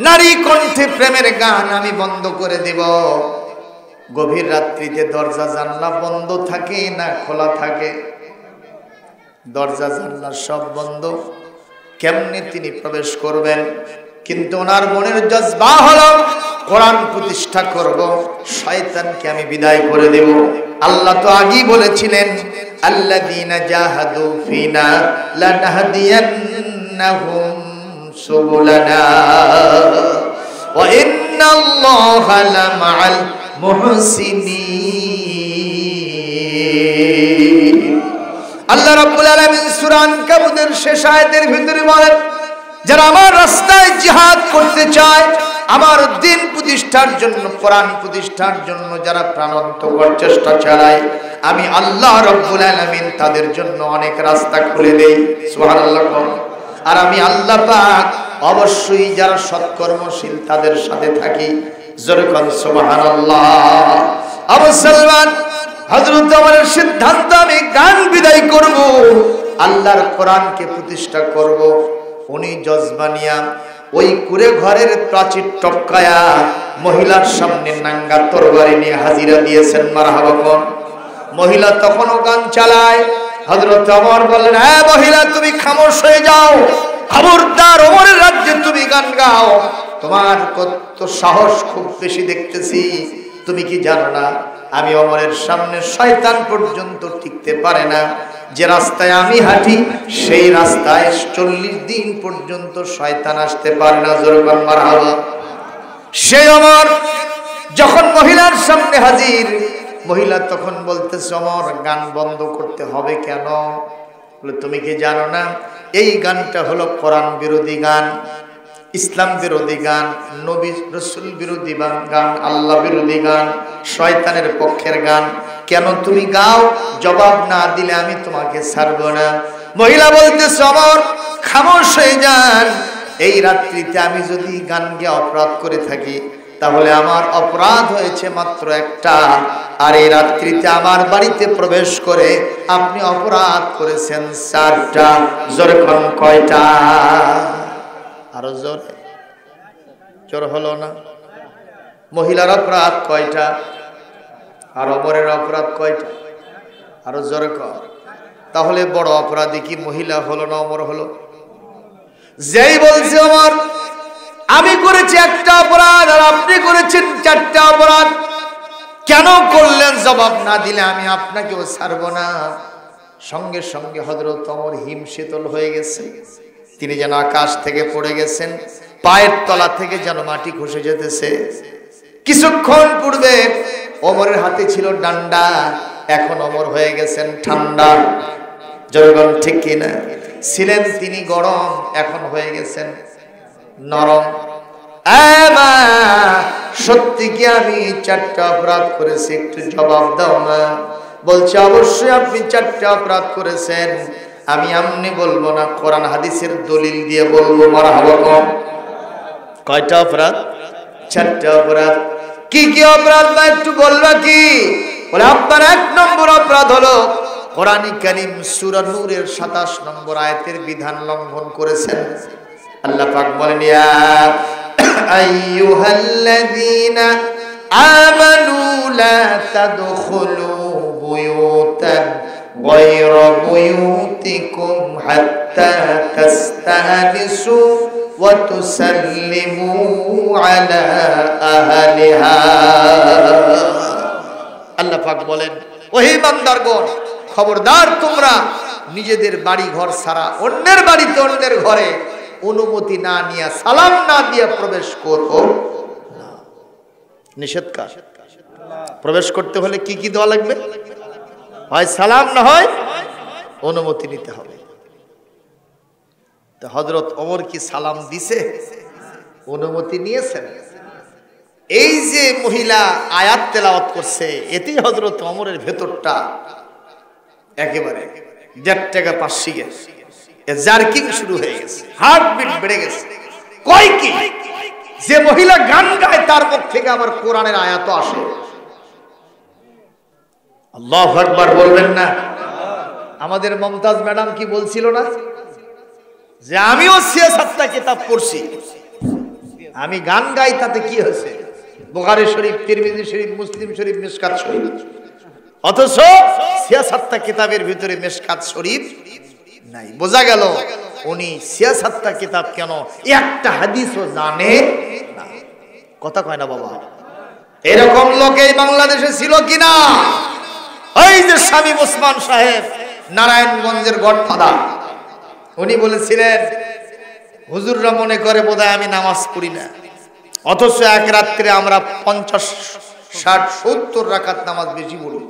নারী কণ্ঠে প্রেমের গান আমি বন্ধ করে দেব। গভীর রাত্রিতে দরজা জানলা বন্ধ থাকে না খোলা থাকে? দরজা জানলা সব বন্ধ, কেমনে তিনি প্রবেশ করবেন? কিন্তু ওনার মনের জজবা হলো কোরআন প্রতিষ্ঠা করব, শয়তানকে আমি বিদায় করে দেব। আল্লাহ তো আগেই বলেছিলেন, আল্লাযীনা জাহাদু ফিনা লানাহদিয়ান্নাহুম সুবুলানা ওয়া ইন্নাল্লাহা লামাআল মুহসিনিন। আল্লাহ রাব্বুল আলামিন সূরা আনকাবুতের শেষ আয়াতের ভিতরে বলেন, যারা আমার রাস্তায় জিহাদ করতে চায়, আমার দ্বীন প্রতিষ্ঠার জন্য, কোরআন প্রতিষ্ঠার জন্য যারা প্রাণান্তকর চেষ্টা চালায়, আমি আল্লাহ রাব্বুল আলামিন তাদের জন্য অনেক রাস্তা খুলে দেই। সুবহানাল্লাহ। আর আমি আল্লাহ পাক অবশ্যই যারা সৎকর্মশীল তাদের সাথে থাকি। জোরে কোন সুবহানাল্লাহ। আবু সালমান হযরত ওমরের সিদ্ধান্ত, আমি গান বিদায় করব, আল্লাহর কোরআনকে প্রতিষ্ঠা করব। উনি জজবানিয়া ওই কুড়ে ঘরের প্রাচীর টপকায়া মহিলার সামনে নাঙ্গা তরবারি নিয়ে হাজিরা দিয়েছেন। মারহাবা কোন মহিলা তখনও গান চালায়। হযরত ওমর বললেন, হ্যাঁ মহিলা, তুমি খামোশ হয়ে যাও, খবরদার ওমরের রাজ্যে তুমি গান গাও, তোমার কত সাহস খুব বেশি দেখতেছি। তুমি কি জানো না, আমি ওমরের সামনে শয়তান পর্যন্ত টিকতে পারে না। যে রাস্তায় আমি হাঁটি সেই রাস্তায় 40 দিন পর্যন্ত শয়তান আসতে পারে না। জোরে বল মারহাবা। সেই ওমর যখন মহিলার সামনে হাজির, মহিলা তখন বলতেছে, ওমর গান বন্ধ করতে হবে কেন? বলে, তুমি কি জানো না এই গানটা হলো কোরআন বিরোধী গান, ইসলাম বিরোধী গান, নবী রাসূল বিরোধী গান, আল্লাহ বিরোধী গান, শয়তানের পক্ষের গান। কেন তুমি গাও? জবাব না দিলে আমি তোমাকে ছাড়ব না। মহিলা বলতেছে, ওমর খামোশ হয়ে যান, এই রাত্রিতে আমি যদি গান গেয়ে অপরাধ করে থাকি তাহলে আমার অপরাধ হয়েছে মাত্র একটা, আর এই রাত্রিতে আমার বাড়িতে প্রবেশ করে আপনি অপরাধ করেছেন 4টা। জোরে কোন কয়টা? আরো জোরে। জোর হলো না? মহিলার অপরাধ কয়টা আর ওমরের অপরাধ কয়টা? আরো জোরে কর। তাহলে বড় অপরাধী কি মহিলা হলো না ওমর হলো? যেই বলছে ওমর আমি করেছি একটা অপরাধ আর আপনি করেছেন 4টা অপরাধ, কেন করলেন? জবাব না দিলে আমি আপনাকেও ছাড়ব না। সঙ্গে সঙ্গে হযরত ওমর হিমশীতল হয়ে গেছে, তিনি যেন আকাশ থেকে পড়ে গেছেন, পায়ের তলা থেকে যেন মাটি খসে যেতেছে। কিছুক্ষণ পূর্বে ওমরের হাতে ছিল ডান্ডা, এখন ওমর হয়ে গেছেন ঠান্ডা। জনগণ ঠিক কিনা? ছিলেন তিনি গরম, এখন হয়ে গেছেন নরম। মা, সত্যি কি আমি 4টা অপরাধ করেছি? একটু জবাব দাও না। বলছে, অবশ্যই আপনি 4টা অপরাধ করেছেন। আমি আমনি বলবো না, কোরআন হাদিসের দলিল দিয়ে বলবো। মারহাবা কম। কয়টা অপরাধ? 4টা অপরাধ। কি কি অপরাধ বা একটু বলবা কি? বলে, আপনার 1 নম্বর অপরাধ হলো কোরআনে কারীম সূরা নূরের 27 নম্বর আয়াতের বিধান লঙ্ঘন করেছেন। আল্লাহ পাক বলেন, ইয়া আইয়ুহাল্লাযীনা আমানু লা তাদখুলু বুয়ুতান গায়রা বুয়ুতিকুম হাত্তা তাস্তানিসু ওয়া তুসাল্লিমু আলা আহলিহা। আল্লাহ পাক বলেন, ওহে বান্দারগণ, খবরদার তোমরা নিজেদের বাড়ি ঘর ছাড়া অন্যের বাড়িতে, অন্যের ঘরে অনুমতি না নিয়ে, সালাম না দিয়ে প্রবেশ করো না। নিষেধ কাজ। প্রবেশ করতে হলে কি কি দেওয়া লাগবে? হয় সালাম, না হয় অনুমতি নিতে হবে। তো হযরত ওমর কি সালাম দিছে? অনুমতি নিয়েছেন? এই যে মহিলা আয়াত তেলাওয়াত করছে, এতেই হযরত ওমরের ভেতরটা একেবারে 1.5 টাকা 5 গেছে, জার্কিং শুরু হয়ে গেছে, হার্টবিট বেড়ে গেছে। কয় কি যে মহিলা গান গায় তার মুখ থেকে আবার কোরআনের আয়াত আসে। আল্লাহু আকবার বলবেন না? আমাদের মমতাজ ম্যাডাম কি বলছিল না যে আমিও 6-7টা কিতাব পড়ছি, আমি গান গাই, তাতে কি হয়েছে? বুখারী শরীফ, তিরমিজি শরীফ, মুসলিম শরীফ, মিশকাত শরীফ, অথচ 6-7টা কিতাবের ভিতরে মিশকাত শরীফ নাই। বোঝা গেল উনি সিয়াসাতটা কিতাব কেন একটা হাদিসও জানে না। কথা কয় না বাবা? এরকম লোক এই বাংলাদেশে ছিল কিনা? ওই যে শামীম ওসমান সাহেব, নারায়ণগঞ্জের গডফাদার, উনি বলেছিলেন হুজুররা মনে করে বোধহয় আমি নামাজ পড়ি না, অথচ এক রাত্রে আমরা 50, 60, 70 রাকাত নামাজ বেশি পড়ি।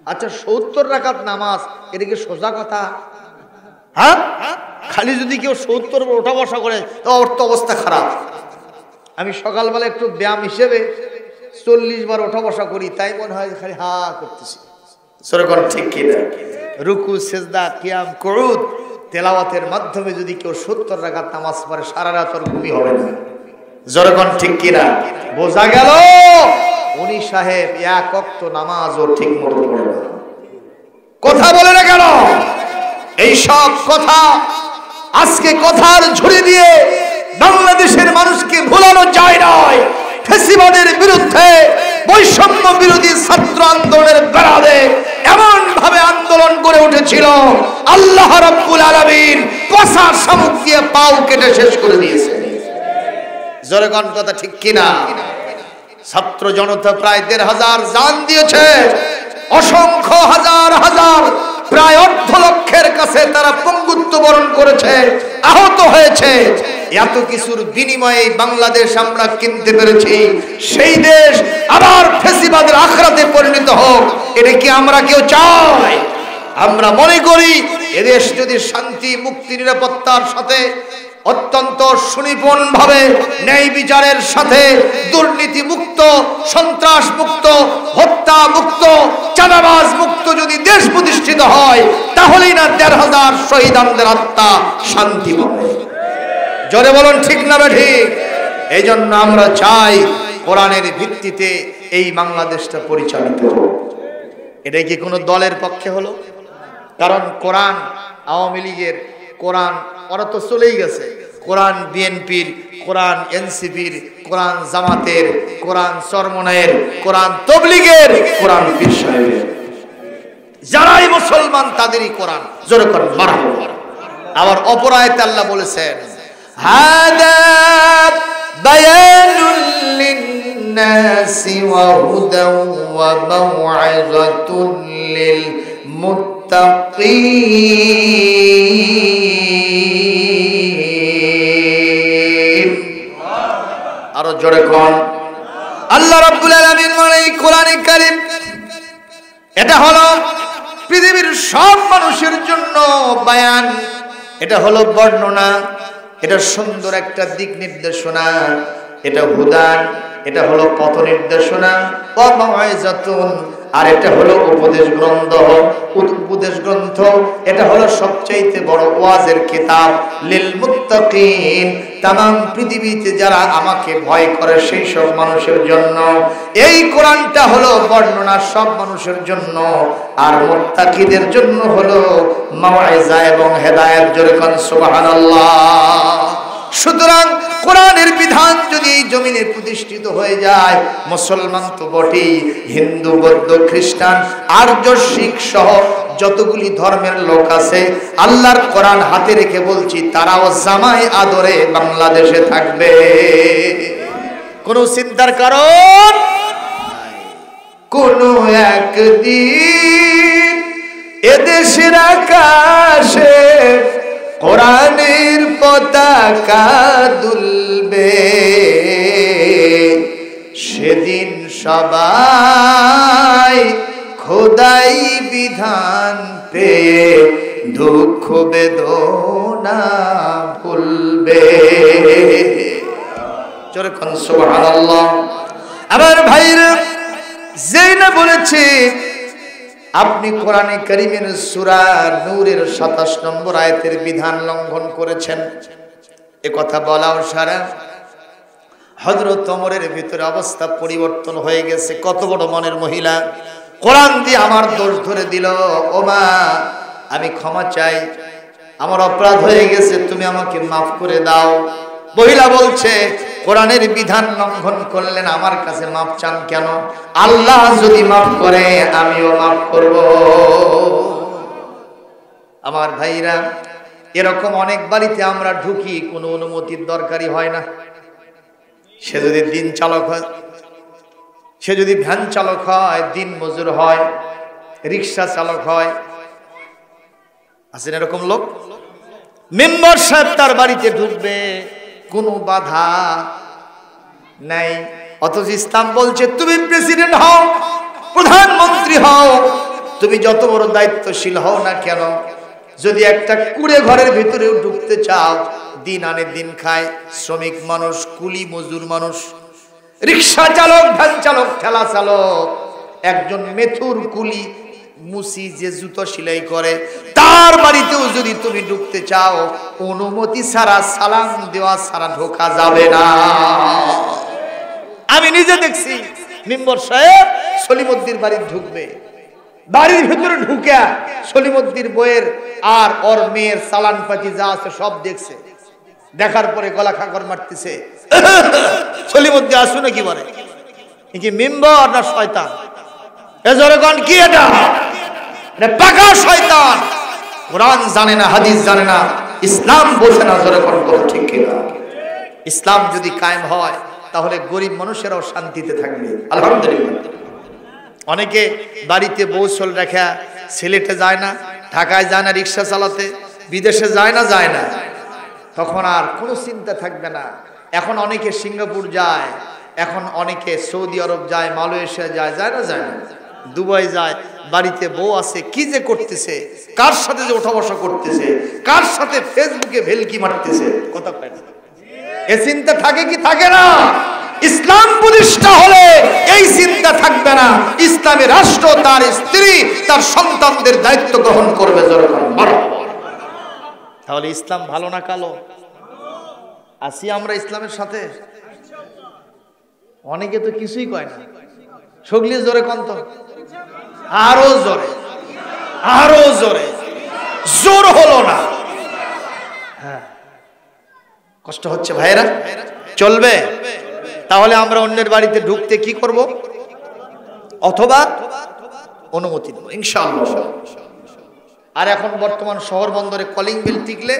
আচ্ছা 70 রাকাত নামাজ, এটা কি সোজা কথা? হ্যাঁ, খালি যদি কেউ 70 ওঠা বসা করে তো ওর তো অবস্থা খারাপ। আমি সকালবেলা একটু ব্যায়াম হিসেবে 40 বার ওঠা বসা করি, তাই মনে হয় খালি হা করতেছি। সরকার ঠিক কিনা? রুকু, সেজদা, কিয়াম, কুউদ, তেলাওয়াতের মাধ্যমে যদি কেউ 70 রাকাত নামাজ পড়ে সারা রাত ওর ঘুমই হবে না। জোরকন ঠিক কিনা? বোঝা গেল উনি সাহেব এক ওয়াক্ত নামাজও ঠিক মতো পড়ে না। কথা বলে না কেন? এই সব কথা আজকে কথার ঝুড়ি দিয়ে বাংলাদেশের মানুষকে ভুলানো যায় নয়। ফ্যাসিবাদের বিরুদ্ধে, বৈষম্য বিরোধী ছাত্র আন্দোলনের বেড়াদে এমন ভাবে আন্দোলন করে উঠেছিল, আল্লাহ রাব্বুল আলামিন পচা শামুক দিয়ে পাও কেটে শেষ করে দিয়েছে। জোরে কোন কথা ঠিক কিনা? ছাত্র জনতা প্রায় 1,500 জান দিয়েছে, অসংখ্য হাজার হাজার প্রায় 1.5 লক্ষের কাছে তারা পঙ্গুত্ব বরণ করেছে, আহত হয়েছে। এত কিছুর বিনিময়ে বাংলাদেশ আমরা কিনতে পেরেছি। সেই দেশ আবার ফ্যাসিবাদের আখড়াতে পরিণত হোক, এটা কি আমরা কেউ চাই? আমরা মনে করি এদেশ যদি শান্তি, মুক্তি, নিরাপত্তার সাথে অত্যন্ত সুনিপুণ ভাবে ন্যায় বিচারের সাথে দুর্নীতি মুক্ত, সন্ত্রাস মুক্ত, হত্যা মুক্ত, চাঁদাবাজ মুক্ত যদি দেশ প্রতিষ্ঠিত হয়, তাহলেই না 1,500 শহীদানদের আত্মা শান্তি পাবে। জোরে বলুন ঠিক না ঠিক? এই জন্য আমরা চাই কোরআনের ভিত্তিতে এই বাংলাদেশটা পরিচালিত হোক। এটা কি কোনো দলের পক্ষে হলো? কারণ কোরআন আওয়ামী লীগের, কোরআন ওরা তো চলেই গেছে, কোরআন বিএনপির, কোরআন এনসিপির, কোরআন জামাতের, কোরআন চরমনায়ের, কোরআন তবলিগের, কোরআন পীর সাহেবের, যারাই মুসলমান তাদেরই কোরআন। জোরে করে মারহাবা। আবার অপর আয়াতে আল্লাহ বলেছেন, হাদা বায়ানুল লিন্নাসি ওয়া হুদাও ওয়া মাউইযাতুল লিল মুত্তাকিন। আরো জোরে কোন আল্লাহ রাব্বুল আলামিন মানে এই কোরআনে কারীম, এটা হলো পৃথিবীর সব মানুষের জন্য বায়ান, এটা হলো বর্ণনা, এটা সুন্দর একটা দিক নির্দেশনা, এটা হুদান, এটা হলো পথ নির্দেশনা, ওয়া মাউইযাতুন, আর এটা হলো উপদেশ গ্রন্থ। উপদেশ গ্রন্থ এটা হলো সবচাইতে বড় ওয়াজের কিতাব লিল মুত্তাকিন, তামাম পৃথিবীতে যারা আমাকে ভয় করে সেই সব মানুষের জন্য এই কোরআনটা হলো বর্ণনা, সব মানুষের জন্য। আর মুত্তাকিদের জন্য হলো মাউইজা এবং হেদায়েত। জোরে কোন সুবহানাল্লাহ। সুতরাং কোরআনের বিধান যদি এই জমিনে প্রতিষ্ঠিত হয়ে যায়, মুসলমান তো বটেই, হিন্দু, বৌদ্ধ, খ্রিস্টান, আর্য, শিখ সহ যতগুলি ধর্মের লোক আছে, আল্লাহর কোরআন হাতে রেখে বলছি তারাও জামাই আদরে বাংলাদেশে থাকবে। কোনো চিন্তার কারণ নাই। কোনো একদিন এদেশের আকাশে কোরআনের পতাকা দুলবে, সেদিন সবাই খোদাই বিধান পেয়ে দুঃখ বেদনা ভুলবে। জোরে কোন সুবহানাল্লাহ। আবার ভাইরা, যেই না বলেছে আপনি কোরআনে কারীমের সূরা নূরের 27 নম্বর আয়াতের বিধান লঙ্ঘন করেছেন, এ কথা বলাও সারা হযরত ওমরের ভিতরে অবস্থা পরিবর্তন হয়ে গেছে। কত বড় মনের মহিলা, কোরআন দিয়ে আমার দোষ ধরে দিল, ও মা আমি ক্ষমা চাই, আমার অপরাধ হয়ে গেছে, তুমি আমাকে মাফ করে দাও। মহিলা বলছে কোরআনের বিধান লঙ্ঘন করলেন, আমার কাছে মাফ চান কেন? আল্লাহ যদি মাফ করে আমিও মাফ করব। আমার ভাইরা, এরকম অনেক বাড়িতে আমরা ঢুকি, কোনো অনুমতির দরকারই হয় না। সে যদি দিন চালক হয়, সে যদি ভ্যান চালক হয়, দিন মজুর হয়, রিক্সা চালক হয়, আছেন এরকম লোক, মেম্বার সাহেব তার বাড়িতে ঢুকবে, কোনো বাধা নাই। অথচ ইসলাম বলছে তুমি প্রেসিডেন্ট হও, প্রধানমন্ত্রী হও, তুমি যত বড় দায়িত্বশীল হও না কেন, যদি একটা কুড়ে ঘরের ভিতরেও ঢুকতে চাও, দিন আনে দিন খায়, শ্রমিক মানুষ, কুলি মজুর মানুষ, রিক্সা চালক, ভ্যান চালক, ঠেলা চালক, একজন মেথুর কুলি মুসি যে জুতো সেলাই করে, তার বাড়িতেও যদি তুমি ঢুকতে চাও, অনুমতি ছাড়া, সালাম দেওয়া ছাড়া ঢোকা যাবে না। আমি নিজে দেখছি, মেম্বার সাহেব সলিমুদ্দির বাড়ি ঢুকবে, বাড়ির ভিতরে ঢুকে সলিমুদ্দির বইয়ের আর ওর মেয়ের সালান পাতি যা আছে সব দেখছে, দেখার পরে গলা খাকর মারতেছে, সলিমুদ্দি আসু নাকি বলে, কি মেম্বার না শয়তান? এজরগণ কি এটা? পাকা শয়তান, কোরআন জানে না, হাদিস জানে না, ইসলাম বোঝে না। জরগণ বলো ঠিক কিনা? ইসলাম যদি কায়েম হয় তাহলে গরিব মানুষেরাও শান্তিতে থাকবে, আলহামদুলিল্লাহ। অনেকে বাড়িতে বৌসল রেখা ছেলেটা যায় না, ঢাকায় যায় না রিক্সা চালাতে, বিদেশে যায় না, তখন আর কোনো চিন্তা থাকবে না। এখন অনেকে সিঙ্গাপুর যায়, এখন অনেকে সৌদি আরব যায়, মালয়েশিয়া যায় না, দুবাই যায়, বাড়িতে বউ আছে, কি যে করতেছে, কার সাথে যে ওঠা বসা করতেছে, কার সাথে ফেসবুকে ভেলকি মারতেছে, কথা পায় না। এ চিন্তা থাকে কি থাকে না? ইসলাম প্রতিষ্ঠা হলে এই চিন্তা থাকবে না। ইসলামী রাষ্ট্র তার স্ত্রী, তার সন্তানদের দায়িত্ব গ্রহণ করবে। তাহলে ইসলাম ভালো না কালো? আসি আমরা ইসলামের সাথে? অনেকে তো কিছুই কয় না, সগলি জোরে কন্ত, আরো জোরে, জোর হলো না। হ্যাঁ, কষ্ট হচ্ছে ভাইরা, চলবে? তাহলে আমরা অন্যের বাড়িতে ঢুকতে কি করব? অথবা অনুমতি দেব ইনশাআল্লাহ। আর এখন বর্তমান শহর বন্দরে কলিং বেল টিকলে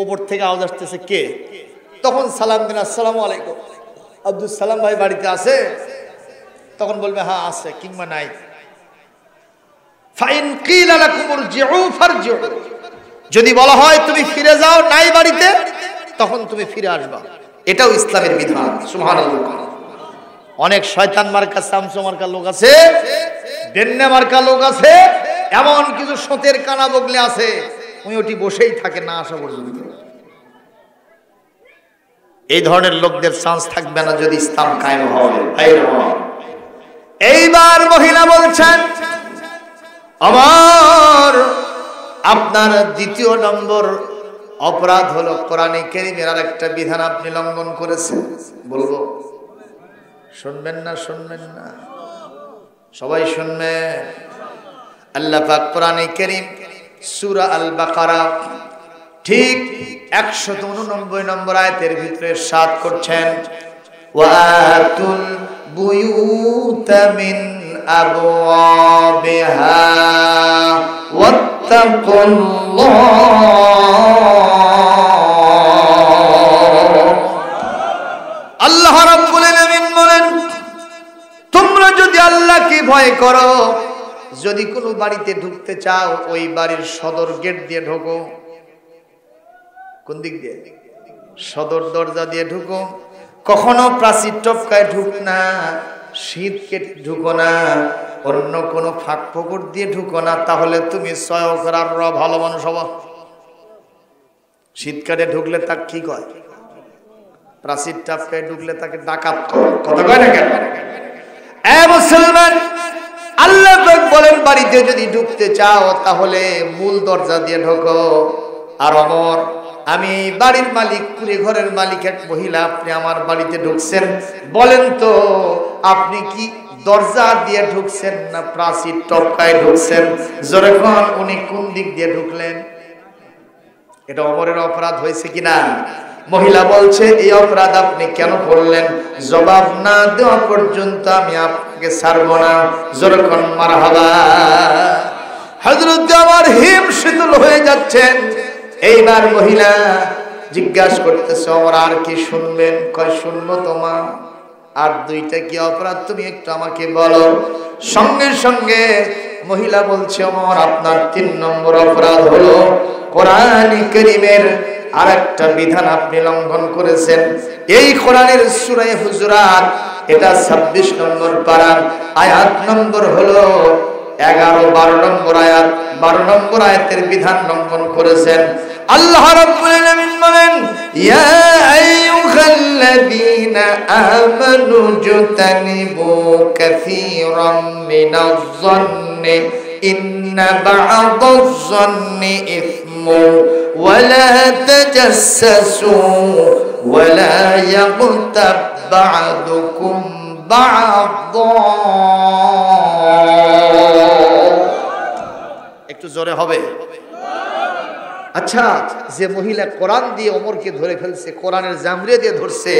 ওপর থেকে আওয়াজ আসতেছে, কে? তখন সালাম দিন, আসসালামু আলাইকুম, আব্দুল সালাম ভাই বাড়িতে আছে? তখন বলবে হ্যাঁ আছে, কিংবা নাই। ফাইন কিলা লাকুম ইরজিউ ফারজিউ, যদি বলা হয় তুমি ফিরে যাও, নাই বাড়িতে, তখন তুমি ফিরে আসবা। এটাও ইসলামের বিধান। সুবহানাল্লাহ। অনেক শয়তান মার্কা, সামসু মার্কা লোক আছে, বেন্নে মার্কা লোক আছে, এমন কিছু সতের কানা বগলে আছে, উনি ওটি বসেই থাকে না আসা পর্যন্ত। এই ধরনের লোকদের চান্স থাকবে না যদি ইসলাম কায়েম হয়। এইবার মহিলা বলছেন, আপনার দ্বিতীয় নম্বর অপরাধ হলো কোরআনে কারীমের আর একটা বিধান আপনি লঙ্ঘন করেছেন। বলবো? শুনবেন না? সবাই শুনবেন। আল্লাহ পাক কোরআনে কারীম সূরা আল বাকারা ঠিক 189 নম্বর আয়াতের ভিতরে ইরশাদ করছেন, ওয়াতুল বুয়ুতা মিন আবওয়াবিহা ওয়াত্তাকুল্লাহ। আল্লাহ রাব্বুল আলামিন বলেন, তোমরা যদি আল্লাহকে ভয় করো, যদি কোনো বাড়িতে ঢুকতে চাও, ওই বাড়ির সদর গেট দিয়ে ঢোকো। কোন দিক দিয়ে? সদর দরজা দিয়ে ঢুকো। কখনো প্রাচীর টপকায় ঢুক না, শীত কেটে ঢুকো না, অন্য কোনো ফাঁক ফোকর দিয়ে ঢুকো না, তাহলে তুমি সয়করার ভালো মানুষ হবা। শীতকালে ঢুকলে তাকে কি কয়? প্রাচীর টপকায় ঢুকলে তাকে ডাকাত কয়। কথা কয় না কেন? এ মুসলমান, আল্লাহ পাক বলেন বাড়িতে যদি ঢুকতে চাও তাহলে মূল দরজা দিয়ে ঢোকো। আর আমি বাড়ির মালিক, কুড়ে ঘরের মালিক এক মহিলা, আপনি আমার বাড়িতে ঢুকছেন, বলেন তো আপনি কি দরজা দিয়ে ঢুকছেন না প্রাচীর টপকায় ঢুকছেন? যখন উনি কোন দিক দিয়ে ঢুকলেন? এটা ওমরের অপরাধ হয়েছে কিনা? মহিলা বলছে, এই অপরাধ আপনি কেন করলেন? জবাব না দেওয়া পর্যন্ত আমি আপনাকে ছাড়ব না। যখন মারহাবা। হযরত আমার হিম শীতল হয়ে যাচ্ছেন, এইবার মহিলা জিজ্ঞাসা করতেছে, ওমর আর কি শুনবেন? কয় শুনবো তোমার আর দুইটা কি অপরাধ তুমি একটু আমাকে বলো। সঙ্গে সঙ্গে মহিলা বলছে, ওমর আপনার 3 নম্বর অপরাধ হলো কোরআন কারীমের আরেকটা বিধান আপনি লঙ্ঘন করেছেন। এই কোরআনের সূরা হুজুরাত এটা 26 নম্বর পারা, আয়াত নম্বর হলো 11, 12 নম্বর আয়াত, 12 নম্বর আয়াতের বিধান লঙ্ঘন করেছেন। আল্লাহ রাব্বুল আলামিন বলেন, ইয়া আইয়ুহাল্লাযীনা আমানু জুতানিবু কাসীরাম মিনাজ-যন্নি ইন্না বা'দাজ-যন্নি ইসমু ওয়া লা তাজাসসু ওয়া লা ইয়াগতাব বা'দুকুম বা'দা। একটু জোরে হবে। আচ্ছা, যে মহিলা কোরআন দিয়ে ওমরকে ধরে ফেলছে, কোরআনের জামরিয়া দিয়ে ধরছে,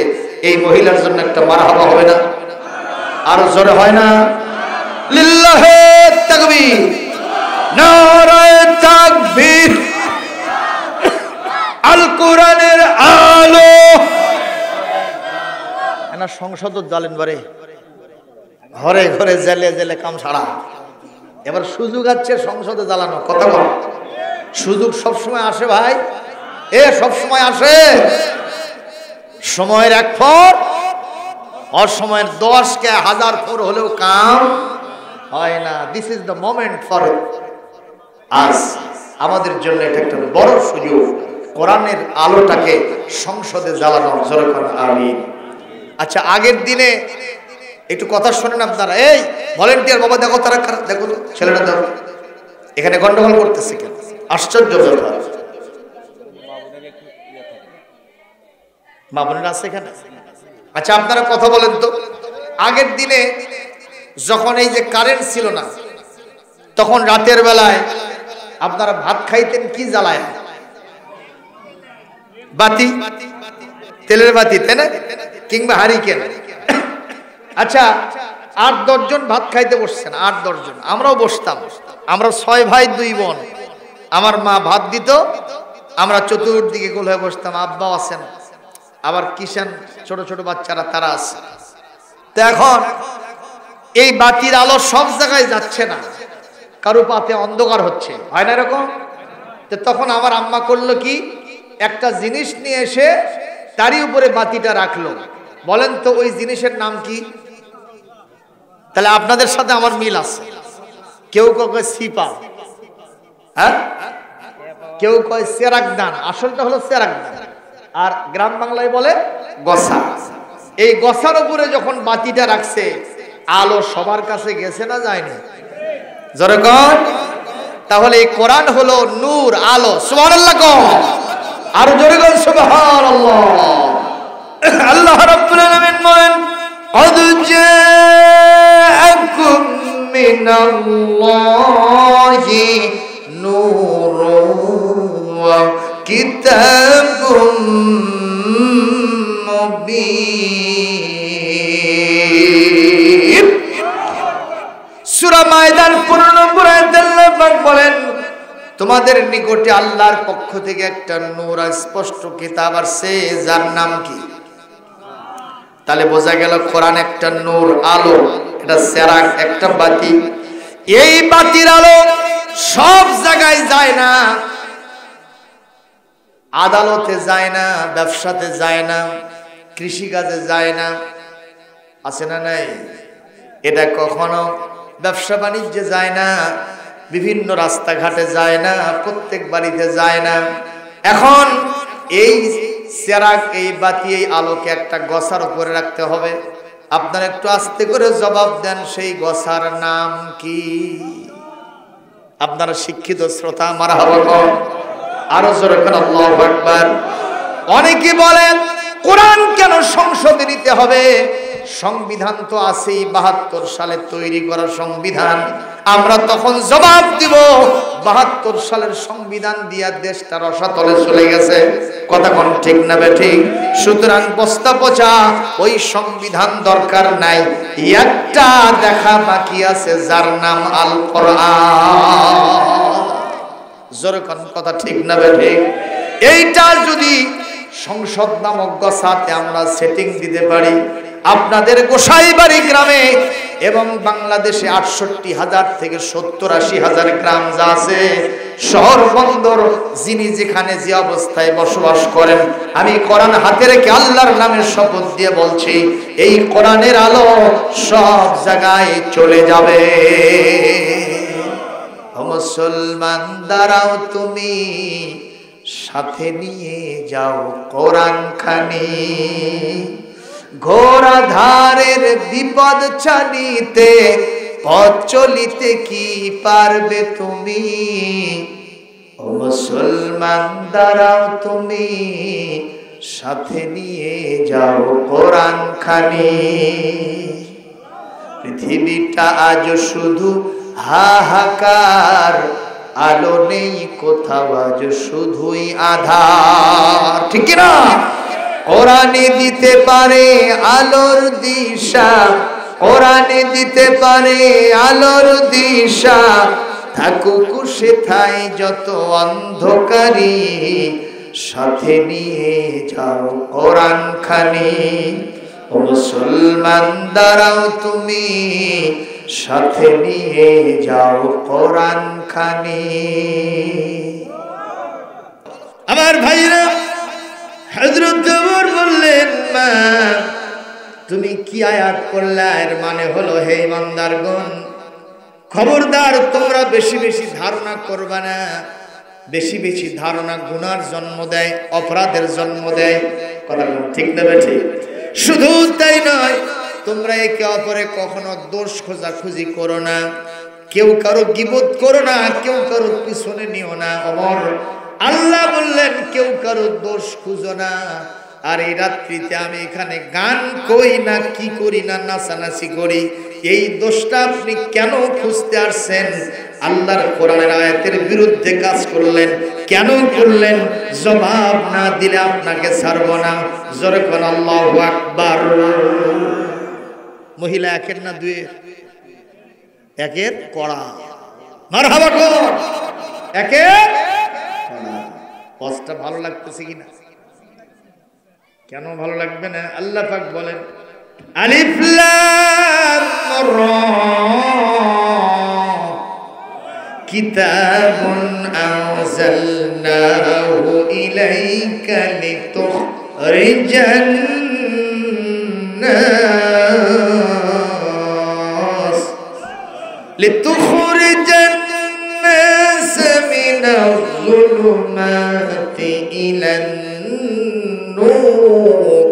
এই মহিলার জন্য একটা মারহাবা হবে না? আরো জোরে হয় না? লিল্লাহি তাকবীর, নারায়ে তাকবীর। আল কোরআনের আলো না সংসদ জ্বালেন বারে, ঘরে ঘরে জেলে জেলে কাম ছাড়া। এবার সুযোগ আছে সংসদে জ্বালানো, কথা বল। সুযোগ সবসময় আসে ভাই, সব সময় আসে। সময়ের 1 ফোর, অসময়ের 10 কে 1000 ফোর হলেও কাম হয় না। This is the moment for us. আমাদের জন্য এটা একটা বড় সুযোগ, কোরআনের আলোটাকে সংসদে জ্বালানো। জোরে করেন আমিন। আচ্ছা, আগের দিনে একটু কথা শোনেন আপনারা। এই ভলেন্টিয়ার বাবা, দেখো তারা, দেখো ছেলেটা দেখো এখানে গন্ডগোল করতেছে কেন? আশ্চর্য ব্যাপার। মা বোনেরা আছে এখানে? আচ্ছা, আপনারা কথা বলেন তো, আগের দিনে যখন এই যে কারেন্ট ছিল না, তখন রাতের বেলায় আপনারা ভাত খাইতেন কি জ্বালায়? বাতি, তেলের বাতি, তাই না? কিংবা হারিকেন। আচ্ছা, 8-10 জন ভাত খাইতে বসছেন, 8-10 জন। আমরাও বসতাম। আমরা 6 ভাই 2 বোন। আমার মা ভাত দিত, আমরা চতুর্দিকে গোল হয়ে বসতাম। আব্বাও আছেন, আবার কিষান ছোট ছোট বাচ্চারা তারা আছে। তো এখন এই বাতির আলো সব জায়গায় যাচ্ছে না, কারো পাতে অন্ধকার হচ্ছে, হয় না এরকম? তো তখন আমার আম্মা করলো কি, একটা জিনিস নিয়ে এসে তারই উপরে বাতিটা রাখলো। বলেন তো ওই জিনিসের নাম কি? তাহলে আপনাদের সাথে আমার মিল আছে। কেউ কয় সিপা, হ্যাঁ, কেউ কয় সেরাকদান। আসলটা হলো সেরাকদান, আর গ্রাম বাংলায় বলে গসা। এই গসার উপরে যখন বাতিটা রাখছে, আলো সবার কাছে গেছে না যায়নি? জোরে কর। তাহলে এই কোরআন হলো নূর, আলো। সুবহানাল্লাহ কও, আর জোরে কর সুবহানাল্লাহ। আল্লাহ রাব্বুল আলামিন বলেন, قد جاءكم من الله نور وكتاب مبين। সূরা মায়দার 15 নম্বর আয়াতে আল্লাহ পাক বলেন, তোমাদের নিকটে আল্লাহর পক্ষ থেকে একটা নূর, স্পষ্ট কিতাব আসছে, যার নাম কি? তাহলে বোঝা গেল কোরআন একটা নূর, আলো। এটা সেরাক, একটা বাতি। এই বাতির আলো সব জায়গায় যায় না, আদালতে যায় না, ব্যবসাতে যায় না, কৃষিকাজে যায় না, আছে না নাই? এটা কখনো ব্যবসা বাণিজ্যে যায় না, বিভিন্ন রাস্তাঘাটে যায় না, প্রত্যেক বাড়িতে যায় না। এখন এই সেরাক, এই বাতি, এই আলোকে একটা গসার উপরে রাখতে হবে। আপনারা একটু আস্তে করে জবাব দেন, সেই গসার নাম কি? আপনারা শিক্ষিত শ্রোতা, মারহাবা বলেন, আরো জোরে করে আল্লাহু আকবার। অনেকে বলেন কোরআন কেন সংসদে নিতে হবে? সংবিধান তো আছেই, 72 সালে তৈরি করা সংবিধান। আমরা তখন জবাব দিব, 72 সালের সংবিধান দিয়া দেশটা রসাতলে চলে গেছে। কথা কোন ঠিক না বেঠিক? সুতরাং বস্তা পচা ওই সংবিধান দরকার নাই, একটা দেখা বাকি আছে, যার নাম আল কোরআন। জোরে কোন কথা ঠিক না ঠিক? এইটা যদি সংসদ নামক গসাতে আমরা সেটিং দিতে পারি, আপনাদের গোসাইবাড়ি গ্রামে এবং বাংলাদেশে ৬৮,০০০ থেকে ৭০-৮০,০০০ গ্রাম যা আছে, শহর বন্দর, যিনি যেখানে যে অবস্থায় বসবাস করেন, আমি কোরআন হাতে রেখে আল্লাহর নামে শপথ দিয়ে বলছি, এই কোরআনের আলো সব জায়গায় চলে যাবে। মুসলমান দাঁড়াও, তুমি সাথে নিয়ে যাও কোরআন খানি, ঘোড়া ধারের বিপদ চালিতে পথ চলিতে কি পারবে তুমি? ও মুসলমান দাঁড়াও, তুমি সাথে নিয়ে যাও কোরআন খানি। পৃথিবীটা আজ শুধু হাহাকার, আলো নেই কোথাও, আজ শুধুই আধার, ঠিক না? কোরআনে দিতে পারে আলোর দিশা, কোরআনে দিতে পারে আলোর দিশা, থাকুক সেথায় যত অন্ধকারী, সাথে নিয়ে যাও কোরআন খানি। ও মুসলমান দাঁড়াও, তুমি সাথে নিয়ে যাও কোরআন খানি। আমার ভাইরা, হযরত ওমর বললেন, মা তুমি কি আয়াত পড়লা? এর মানে হলো, হে ইমানদারগণ, খবরদার তোমরা বেশি বেশি ধারণা করবা না। বেশি বেশি ধারণা গুনার জন্ম দেয়, অপরাধের জন্ম দেয়। কথা ঠিক না ঠিক? শুধু তাই নয়, তোমরা একে অপরে কখনো দোষ খোঁজাখুঁজি করো না, কেউ কারো গীবত করো না, কেউ কারো পিছনে নিও না। ওমর, আল্লাহ বললেন কেউ কারো দোষ খুঁজো না। আর এই রাত্রিতে আমি এখানে গান কই না, কি করি না, নাচানাচি করি, এই দোষটা আপনি কেন খুঁজতে আসছেন? আল্লাহর কোরআনের আয়াতের বিরুদ্ধে কাজ করলেন, কেন করলেন? জবাব না দিলে আপনাকে ছাড়ব না। জোরে কোন আল্লাহু আকবার। মহিলা একের না দুয়ের? একের কড়া, মারহাবা কর, একের কষ্টটা ভালো লাগতেছে কিনা? কেন ভালো লাগবে না? আল্লাহ পাক বলেন, আলিফ লাম রা, কিতাবুন আনজালনাহু ইলাইকা লিতুখরিজান নাস মিনাল যুলুমাতি ইলান নূর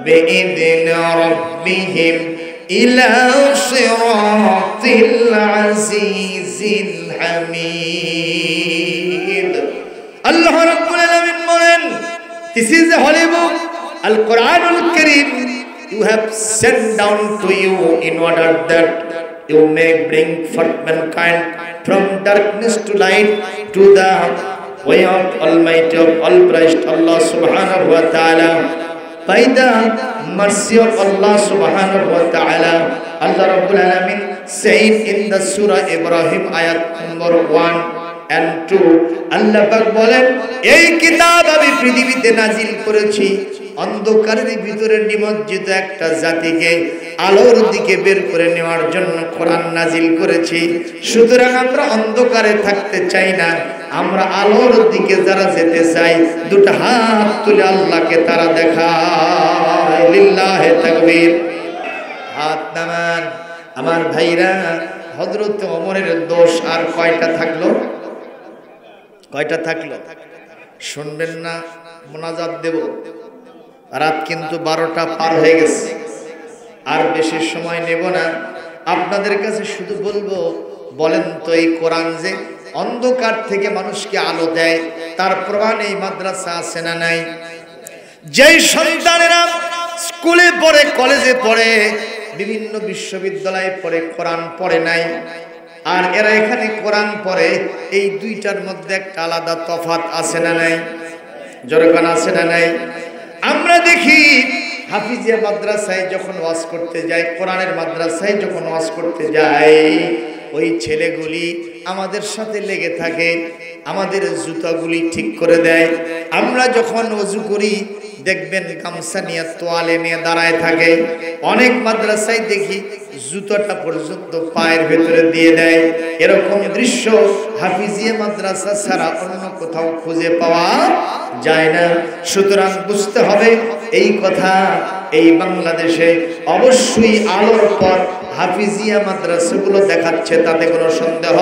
বিইذن রাব্বিহিম ইলা সিরাতিল আজিজিল হামিদ। আল্লাহ রাব্বুল আলামিন বলেন, this is the holy book, Al-Quranul Karim, you have sent down to you in order that you may bring forth mankind from darkness to light, to the way of Almighty of all praised Allah subhanahu wa ta'ala. By the mercy of Allah subhanahu wa ta'ala, Allah Rabbul Alamin said in the Surah Ibrahim ayat number 1 and 2, Allah পাক বলেন, এই কিতাব আমি পৃথিবীতে নাজিল করেছি অন্ধকারের ভিতরে নিমজ্জিত একটা জাতিকে আলোর দিকে বের করে নেওয়ার জন্য কোরআন নাজিল করেছি। সুতরাং আমরা অন্ধকারে থাকতে চাই না, আমরা আলোর দিকে যারা যেতে চাই, দুটো হাত তুলে আল্লাহকে তারা দেখায়। লিল্লাহে তাকবীর। হাত নামান। আমার ভাইরা, হযরত ওমরের দোষ আর কয়টা থাকলো? কয়টা থাকলো? শুনবেন না? মোনাজাত দেব। রাত কিন্তু 12টা পার হয়ে গেছে, আর বেশি সময় নেব না। আপনাদের কাছে শুধু বলবো, বলেন তো এই কোরআন যে অন্ধকার থেকে মানুষকে আলো দেয়, তার প্রমাণ এই মাদ্রাসা আছে না নাই? যেই সন্তানেরা স্কুলে পড়ে, কলেজে পড়ে, বিভিন্ন বিশ্ববিদ্যালয়ে পড়ে, কোরআন পড়ে নাই, আর এরা এখানে কোরআন পড়ে, এই দুইটার মধ্যে একটা আলাদা তফাৎ আছে না নাই? জোরকান আছে না নাই? আমরা দেখি হাফিজিয়া মাদ্রাসায় যখন ওয়াজ করতে যায়, কোরআনের মাদ্রাসায় যখন ওয়াজ করতে যায়, ওই ছেলেগুলি আমাদের সাথে লেগে থাকে, আমাদের জুতাগুলি ঠিক করে দেয়। আমরা যখন ওযু করি দেখবেন গামছা নিয়ে তোয়ালে নিয়ে দাঁড়ায় থাকে। অনেক মাদ্রাসায় দেখি জুতাটা পর্যন্ত পায়ের ভেতরে দিয়ে দেয়। এরকম দৃশ্য হাফিজিয়া মাদ্রাসা ছাড়া অন্য কোথাও খুঁজে পাওয়া যায় না। সুতরাং বুঝতে হবে এই কথা, এই বাংলাদেশে অবশ্যই আলোর পর হাফিজিয়া মাদ্রাসাগুলো দেখাচ্ছে, তাতে কোনো সন্দেহ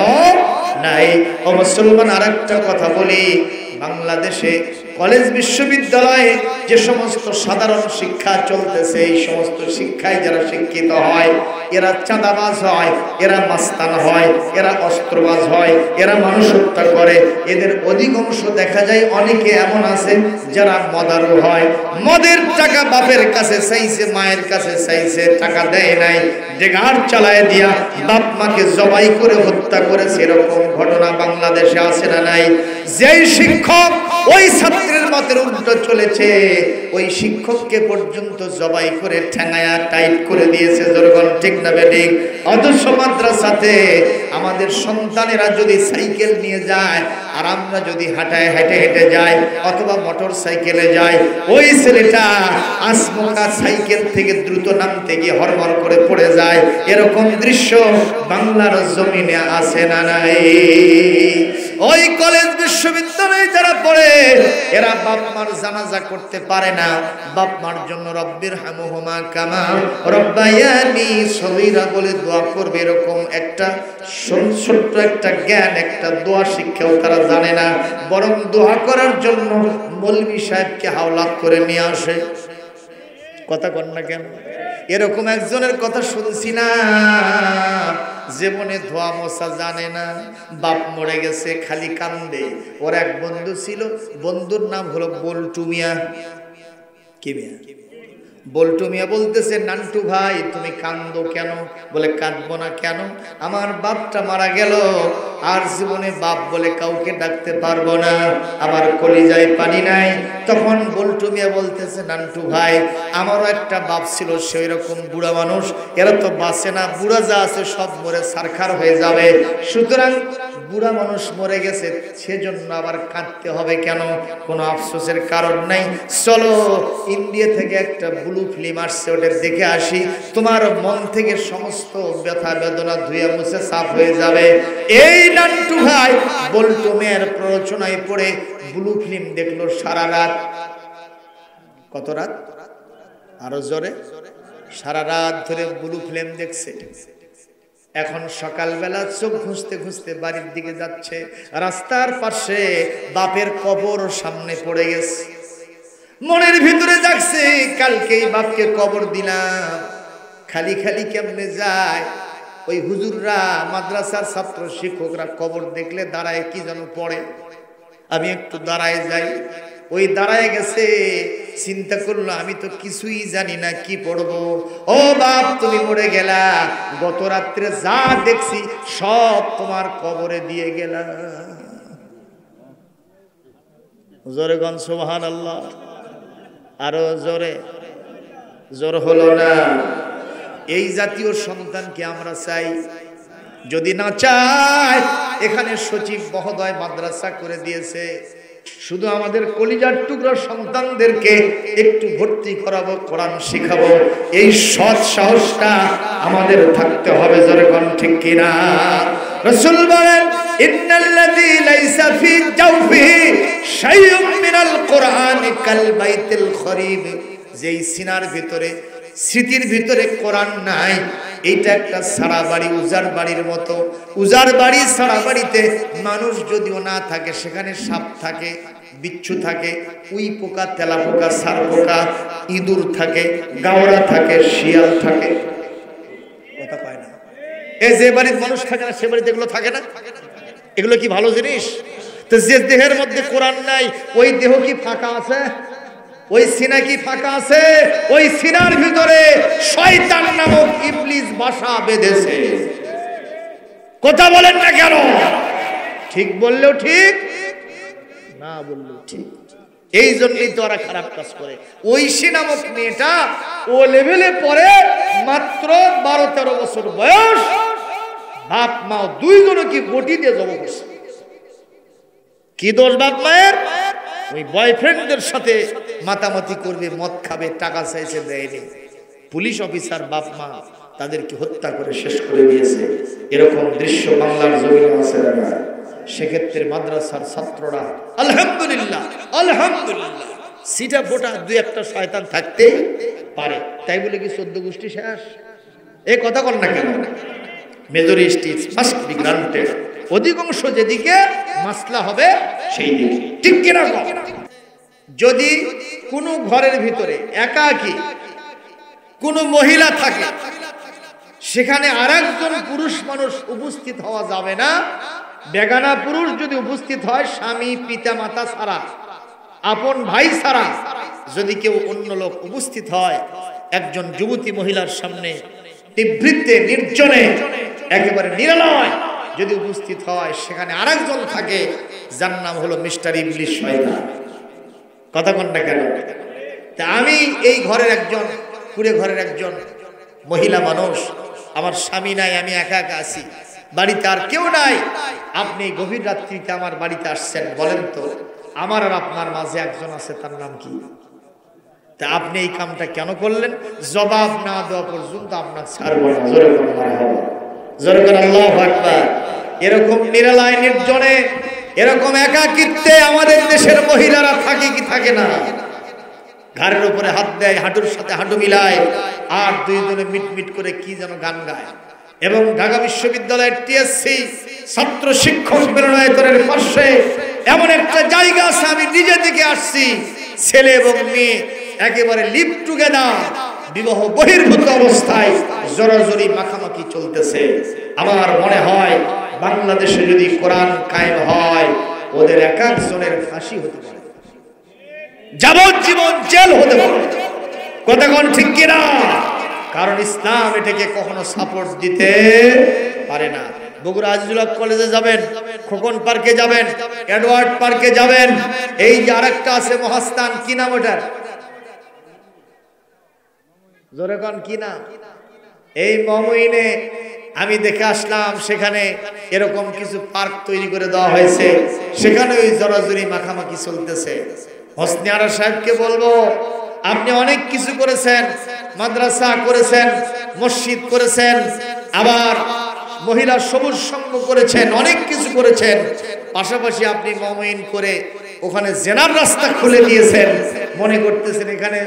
নাই। ও মুসলমান, আরেকটা কথা বলি, বাংলাদেশে কলেজ বিশ্ববিদ্যালয়ে যে সমস্ত সাধারণ শিক্ষা চলতেছে, এই সমস্ত শিক্ষায় যারা শিক্ষিত হয় এরা চাঁদাবাজ হয়, এরা মাস্তান হয়, এরা অস্ত্রবাজ হয়, এরা মানুষ হত্যা করে। এদের অধিকাংশ দেখা যায় অনেকে এমন আছে যারা মদারু হয়। মদের টাকা বাপের কাছে চাইছে, মায়ের কাছে চাইছে, টাকা দেয় নাই, ডেগার চালায় দিয়া বাপ মাকে জবাই করে হত্যা করেছে। এরকম ঘটনা বাংলাদেশে আছে না নাই? যেই শিক্ষক ওই ছাত্রের মতের উল্টো চলেছে, ওই শিক্ষককে পর্যন্ত জবাই করে ঠ্যাঙায়া টাইট করে দিয়েছে। জনগণ ঠিক না বেঠিক? অথচ মাদ্রাসাতে আমাদের সন্তানেরা যদি সাইকেল নিয়ে যায় আর আমরা যদি হাঁটায় হেঁটে হেঁটে যাই অথবা মোটর সাইকেলে যাই, ওই ছেলেটা আসমকা সাইকেল থেকে দ্রুত নামতে গিয়ে হরমর করে পড়ে যায়। এরকম দৃশ্য বাংলার জমিনে আছে না নাই? ওই কলেজ বিশ্ববিদ্যালয়ে যারা পড়ে এরা বাপ মার জানাজা করতে পারে না। বাপ মার জন্য রব্বির হামহুমা কামা রব্বায়ানি সগীরা বলে দোয়া করবে, এরকম একটা ছোট্ট একটা জ্ঞান, একটা দোয়া শিক্ষাও তারা জানে না। বরং দোয়া করার জন্য মৌলভী সাহেবকে হাওলাত করে নিয়ে আসে। কথা কন না কেন? এরকম একজনের কথা শুনছি না, জীবনে ধোয়া মোছা জানে না, বাপ মরে গেছে খালি কান্দে। ওর এক বন্ধু ছিল, বন্ধুর নাম হলো বল্টু মিয়া। কি মিয়া? বল্টু মিয়া বলতেছে, নান্টু ভাই তুমি কান্দো কেন? বলে কাঁদবো না কেন, আমার বাপটা মারা গেল, আর জীবনে বাপ বলে কাউকে ডাকতে পারবো না, আমার কলিজায় পানি নাই। তখন বল্টু মিয়া বলতেছে, নান্টু ভাই আমারও একটা বাপ ছিল, সেই রকম বুড়া মানুষ, এরা তো বাঁচে না, বুড়া যা আছে সব মরে সারখার হয়ে যাবে। সুতরাং বুড়া মানুষ মরে গেছে, সেজন্য আবার কাঁদতে হবে কেন? কোনো আফসোসের কারণ নাই। চলো ইন্ডিয়া থেকে একটা ব্লু ফিল্ম আসছে, ওটা দেখে আসি, তোমার মন থেকে সমস্ত ব্যথা বেদনা ধুয়ে মুছে সাফ হয়ে যাবে। এই নান্টু ভাই বল্টু মিয়ার প্ররোচনায় পড়ে ব্লু ফিল্ম দেখলো সারা রাত। কত রাত? আরো জোরে। সারা রাত ধরে ব্লু ফিল্ম দেখছে। এখন সকালবেলা চোখ ঘুষতে ঘুষতে বাড়ির দিকে যাচ্ছে, রাস্তার পাশে বাপের কবর সামনে পড়ে গেছে। মনের ভিতরে যাচ্ছে, কালকেই বাপকে কবর দিলাম, খালি খালি কেমনে যায়? ওই হুজুররা, মাদ্রাসার ছাত্র শিক্ষকরা কবর দেখলে দাঁড়ায় কি যেন পড়ে, আমি একটু দাঁড়ায় যাই। ওই দাঁড়ায় গেছে, চিন্তা করলো আমি তো কিছুই জানি না, কি পড়বো। ও বাপ তুমি মরে গেলা, গত রাত্রে যা দেখছি সব তোমার কবরে দিয়ে গেলা। জোরে গন সুবহানাল্লাহ। আরো জোরে। জোর হলো না? এই জাতীয় সন্তানকে আমরা চাই? যদি না চাই, এখানে সচিব মহোদয় মাদ্রাসা করে দিয়েছে, শুধু আমাদের কলিজার টুকরা সন্তানদেরকে একটু ভর্তি করাবো, কোরআন শিখাবো, এই সৎ সাহসটা আমাদের থাকতে হবে। জোরে কোন ঠিক কিনা? রাসূল বলেন, ইন্নাল্লাযী লাইসা ফি জাওফিহি শাইউম মিনাল কোরআনি কাল বাইতিল খরিব। যেই সিনার ভিতরে, স্মৃতির ভিতরে কোরআন নাই, এইটা একটা সারা বাড়ি, উজার বাড়ির মতো। উজার বাড়ি, সারা বাড়িতে মানুষ যদিও না থাকে, সেখানে সাপ থাকে, বিচ্ছু থাকে, উই পোকা, তেলা পোকা, সার পোকা, ইঁদুর থাকে, গাওড়া থাকে, শিয়াল থাকে। কথা কয় না? এই যে বাড়ির মানুষ থাকে না, সে বাড়িতে এগুলো থাকে না? এগুলো কি ভালো জিনিস? তো যে দেহের মধ্যে কোরআন নাই, ওই দেহ কি ফাঁকা আছে? ওই সিনা কি ফাঁকা আছে? ওই সিনার ভিতরে শয়তান নামক ইবলিস বাসা বেঁধেছে। কথা বলেন না কেন? ঠিক বললেও ঠিক, না বললেও ঠিক। এই জন্যই তো ওরা খারাপ কাজ করে। ঐশী নামক মেয়েটা ও লেভেলে পড়ে, মাত্র 12-13 বছর বয়স, বাপ মা দুইজনও কি বটি দিয়ে জব করছে। কি দোষ বাপ মায়ের? ওই বয়ফ্রেন্ডদের সাথে মাতামাতি করবে, মদ খাবে, টাকা চাইছে দেয়নি। পুলিশ অফিসার বাপ মা তাদেরকে হত্যা করে শেষ করে দিয়েছে। এরকম দৃশ্য বাংলার জমিনে আছে না? সেক্ষেত্রে মাদ্রাসার ছাত্ররা আলহামদুলিল্লাহ আলহামদুলিল্লাহ সিটা ফোটা দুই একটা শয়তান থাকতে পারে, তাই বলে কি 14 গোষ্ঠী শেষ? এই কথা বল না কেন? Majority must be granted. অধিকাংশ যেদিকে মাসলা হবে সেই দিকে, ঠিক কিনা? যদি কোনো ঘরের ভিতরে একাকী কোনো মহিলা থাকে, সেখানে আরেকজন পুরুষ মানুষ উপস্থিত হওয়া যাবে না। বেগানা পুরুষ যদি উপস্থিত হয়, স্বামী পিতা মাতা ছাড়া, আপন ভাই ছাড়া যদি কেউ অন্য লোক উপস্থিত হয়, একজন যুবতী মহিলার সামনে নিভৃতে নির্জনে একেবারে নিরালয় যদি উপস্থিত হয়, সেখানে আরেকজন থাকে, যার নাম হলো মিস্টার ইবলিশ শয়তান। কথা কোন না কেন? তা আমি এই ঘরের একজন, পুরে ঘরের একজন মহিলা মানুষ, আমার স্বামী নাই, আমি একা একা আছি, বাড়িতে আর কেউ নাই। আপনি গভীর রাত্রিতে আমার বাড়িতে আসছেন, বলেন তো আমার আর আপনার মাঝে একজন আছে, তার নাম কি? তা আপনি এই কামটা কেন করলেন? জবাব না দেওয়া পর্যন্ত আপনার ছাড়বো না। জোরে করে মারহাবা, জোরে করে আল্লাহু আকবার। এরকম নিরালায় নির্জনে, এরকম একাকিত্বে আমাদের দেশের মহিলারা থাকে কি থাকে না? ঘাড়ের উপরে হাত দেয়, হাঁটুর সাথে হাঁটু মিলায়, আর দুইজনে মিটমিট করে কি যেন গান গায়। এবং ঢাকা বিশ্ববিদ্যালয়ের টিএসসি ছাত্র শিক্ষক মিলনায়তনের পাশে এমন একটা জায়গা আছে, আমি নিজে থেকে আসছি, ছেলে এবং মেয়ে একেবারে লিভ টুগেদার, বিবাহ বহির্ভূত অবস্থায় জোরাজোরি মাখামাখি চলতেছে। আমার মনে হয় বাংলাদেশে যদি কোরআন কায়েম হয়, ওদের এক একজনের ফাঁসি হতে পারে, যাবজ্জীবন জেল হতে পারে। কথা কোন ঠিক কিনা? কারণ ইসলাম এটাকে কখনো সাপোর্ট দিতে পারে না। বগুড়া আজিজুল হক কলেজে যাবেন, খোকন পার্কে যাবেন, এডওয়ার্ড পার্কে যাবেন, এই যে আরেকটা আছে মহাস্থান, কি নাম ওটার? জোরে কোন কি নাম? এই মমইনে আমি দেখে আসলাম, সেখানে এরকম কিছু পার্ক তৈরি করে দেওয়া হয়েছে, সেখানে ওই জোরাজুরি মাখামাখি চলতেছে। হোসনে আরা সাহেবকে বলবো, আপনি অনেক কিছু করেছেন, মাদ্রাসা করেছেন, মসজিদ করেছেন, আবার মহিলা সবুজ সংঘ করেছেন, অনেক কিছু করেছেন। পাশাপাশি আপনি মমইন করে ওখানে জেনার রাস্তা খুলে দিয়েছেন, মনে করতেছেন এখানে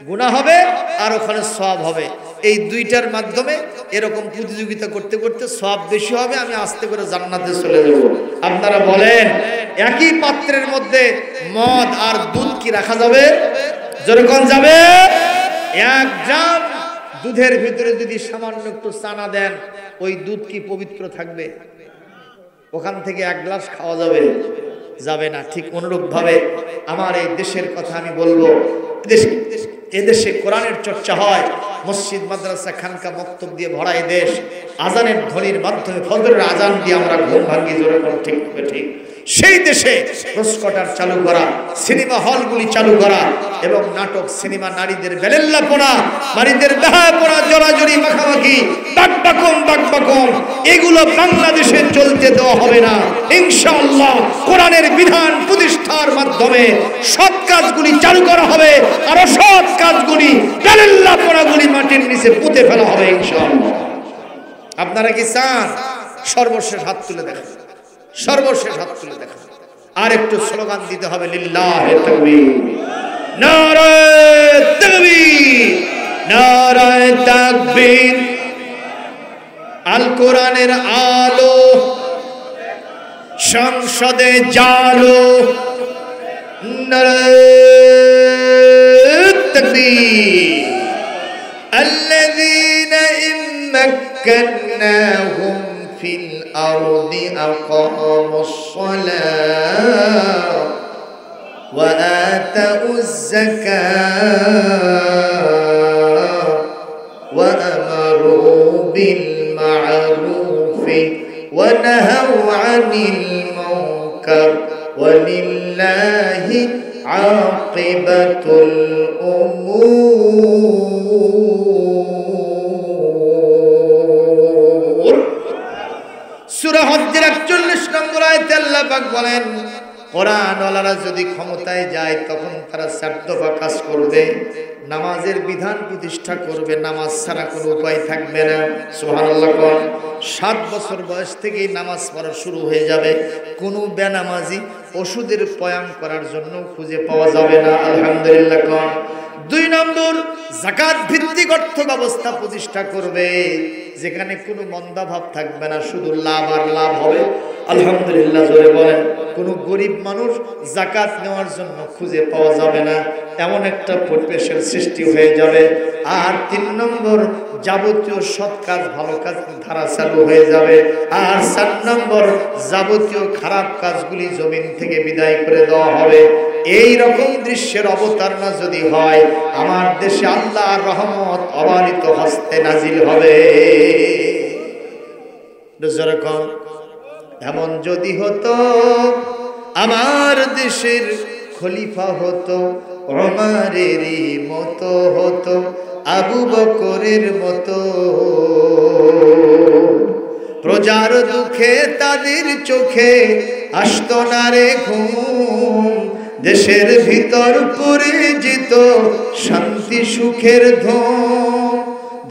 গুনাহ হবে আর ওখানে সওয়াব হবে। এই দুইটার মাধ্যমে এরকম প্রতিযোগিতা করতে করতে সওয়াব বেশি হবে, আমি আস্তে করে জান্নাতে চলে যাব। আপনারা বলেন, একই পাত্রের মধ্যে মদ আর দুধ কি রাখা যাবে? যেরকম যাবে। এক জাম দুধের ভিতরে যদি সামান্য একটু চানা দেন, ওই দুধ কি পবিত্র থাকবে? ওখান থেকে এক গ্লাস খাওয়া যাবে? যাবে না। ঠিক অনুরূপ ভাবে আমার এই দেশের কথা আমি বলবো, এদেশে কোরআনের চর্চা হয়, মসজিদ মাদ্রাসা খানকা মক্তব দিয়ে ভরা এই দেশ, আজানের ধ্বনির মাধ্যমে ফজরের আজান দিয়ে আমরা ঘুম ভাঙি, জোরে কোন ঠিক ঠিক। সেই দেশে রোজকটার চালু করা, সিনেমা হলগুলি চালু করা, এবং নাটক সিনেমা, নারীদের বেলেল্লাপনা, নারীদের বেহায়াপনা, জোরাজুরি মাখামাখি, বাকবাকম, এগুলো বাংলাদেশে চলতে দেওয়া হবে না ইনশাআল্লাহ। কোরআনের বিধান প্রতিষ্ঠার মাধ্যমে সৎ কাজগুলি চালু করা হবে, আর অসৎ কাজগুলি, বেলেল্লাপনাগুলি মাটির নিচে পুঁতে ফেলা হবে ইনশাআল্লাহ। আপনারা কি চান? সর্বশেষ হাত তুলে দেখেন, সর্বশেষ হাত তুলে দেখেন। আর একটু স্লোগান দিতে হবে, লিল্লাহে তাকবীর, নারায়ে তাকবীর, নারায়ে তাকবীর। আল কোরআনের আলো সংসদে জালো, নারায়ে তাকবীর। আল্লাযীনা ইম্মাক্কান্নাহুম ফিল আরদি আকামুস সালাহ ওয়া আতাউজ যাকাত ওয়া আমারু বিল মা'রুফি ওয়া নাহাউ আনিল মুনকার ওয়া লিল্লাহি আকিবাতুল উমুর। মধ্যে 41 নম্বর আয়াতে আল্লাহ পাক বলেন, কোরআনওয়ালারা যদি ক্ষমতায় যায় তখন তারা 4 দফা কাজ করবে, নামাজের বিধান প্রতিষ্ঠা করবে, নামাজ ছাড়া কোনো উপায় থাকবে না। সুবহানাল্লাহ। 7 বছর বয়স থেকেই নামাজ পড়া শুরু হয়ে যাবে, কোনো বেনামাজি ওষুধের পয়াম করার জন্য খুঁজে পাওয়া যাবে না। আলহামদুলিল্লাহ। 2 নম্বর, যাকাত ভিত্তিক অর্থ ব্যবস্থা প্রতিষ্ঠা করবে, যেখানে কোনো মন্দাভাব থাকবে না, শুধু লাভ আর লাভ হবে। আলহামদুলিল্লাহ জোরে বলেন। কোনো গরিব মানুষ যাকাত নেওয়ার জন্য খুঁজে পাওয়া যাবে না, এমন একটা পরিবেশের সৃষ্টি হয়ে যাবে। আর 3 নম্বর, যাবতীয় সৎ কাজ ভালো কাজ ধারা চালু হয়ে যাবে। আর 4 নম্বর, যাবতীয় খারাপ কাজগুলি জমিন থেকে বিদায় করে দেওয়া হবে। এই রকম দৃশ্যের অবতারণা যদি হয়, আমার দেশে আল্লাহর রহমত অবারিত হস্তে নাজিল হবে। যেরকম এমন যদি হতো, আমার দেশের খলিফা হতো ওমরেরই মতো, হতো আবু বকরের মতো, প্রজার দুঃখে তাদের চোখে আসতো না রে ঘুম, দেশের ভিতর পড়ে যেত শান্তি সুখের ধুম,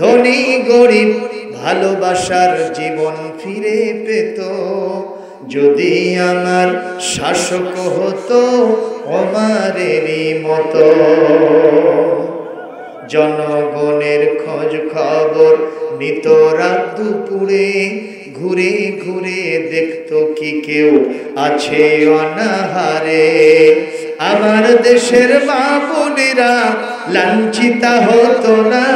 ধনী গরিব ভালোবাসার জীবন ফিরে পেত, যদি আমার শাসক হতো ওমরেরই মতো। জনগণের খোঁজ খবর নিত রাত দুপুরে, ঘুরে ঘুরে দেখতো কি কেউ আছে অনাহারে, আমার দেশের মা বোনেরা লাঞ্ছিতা হতো না,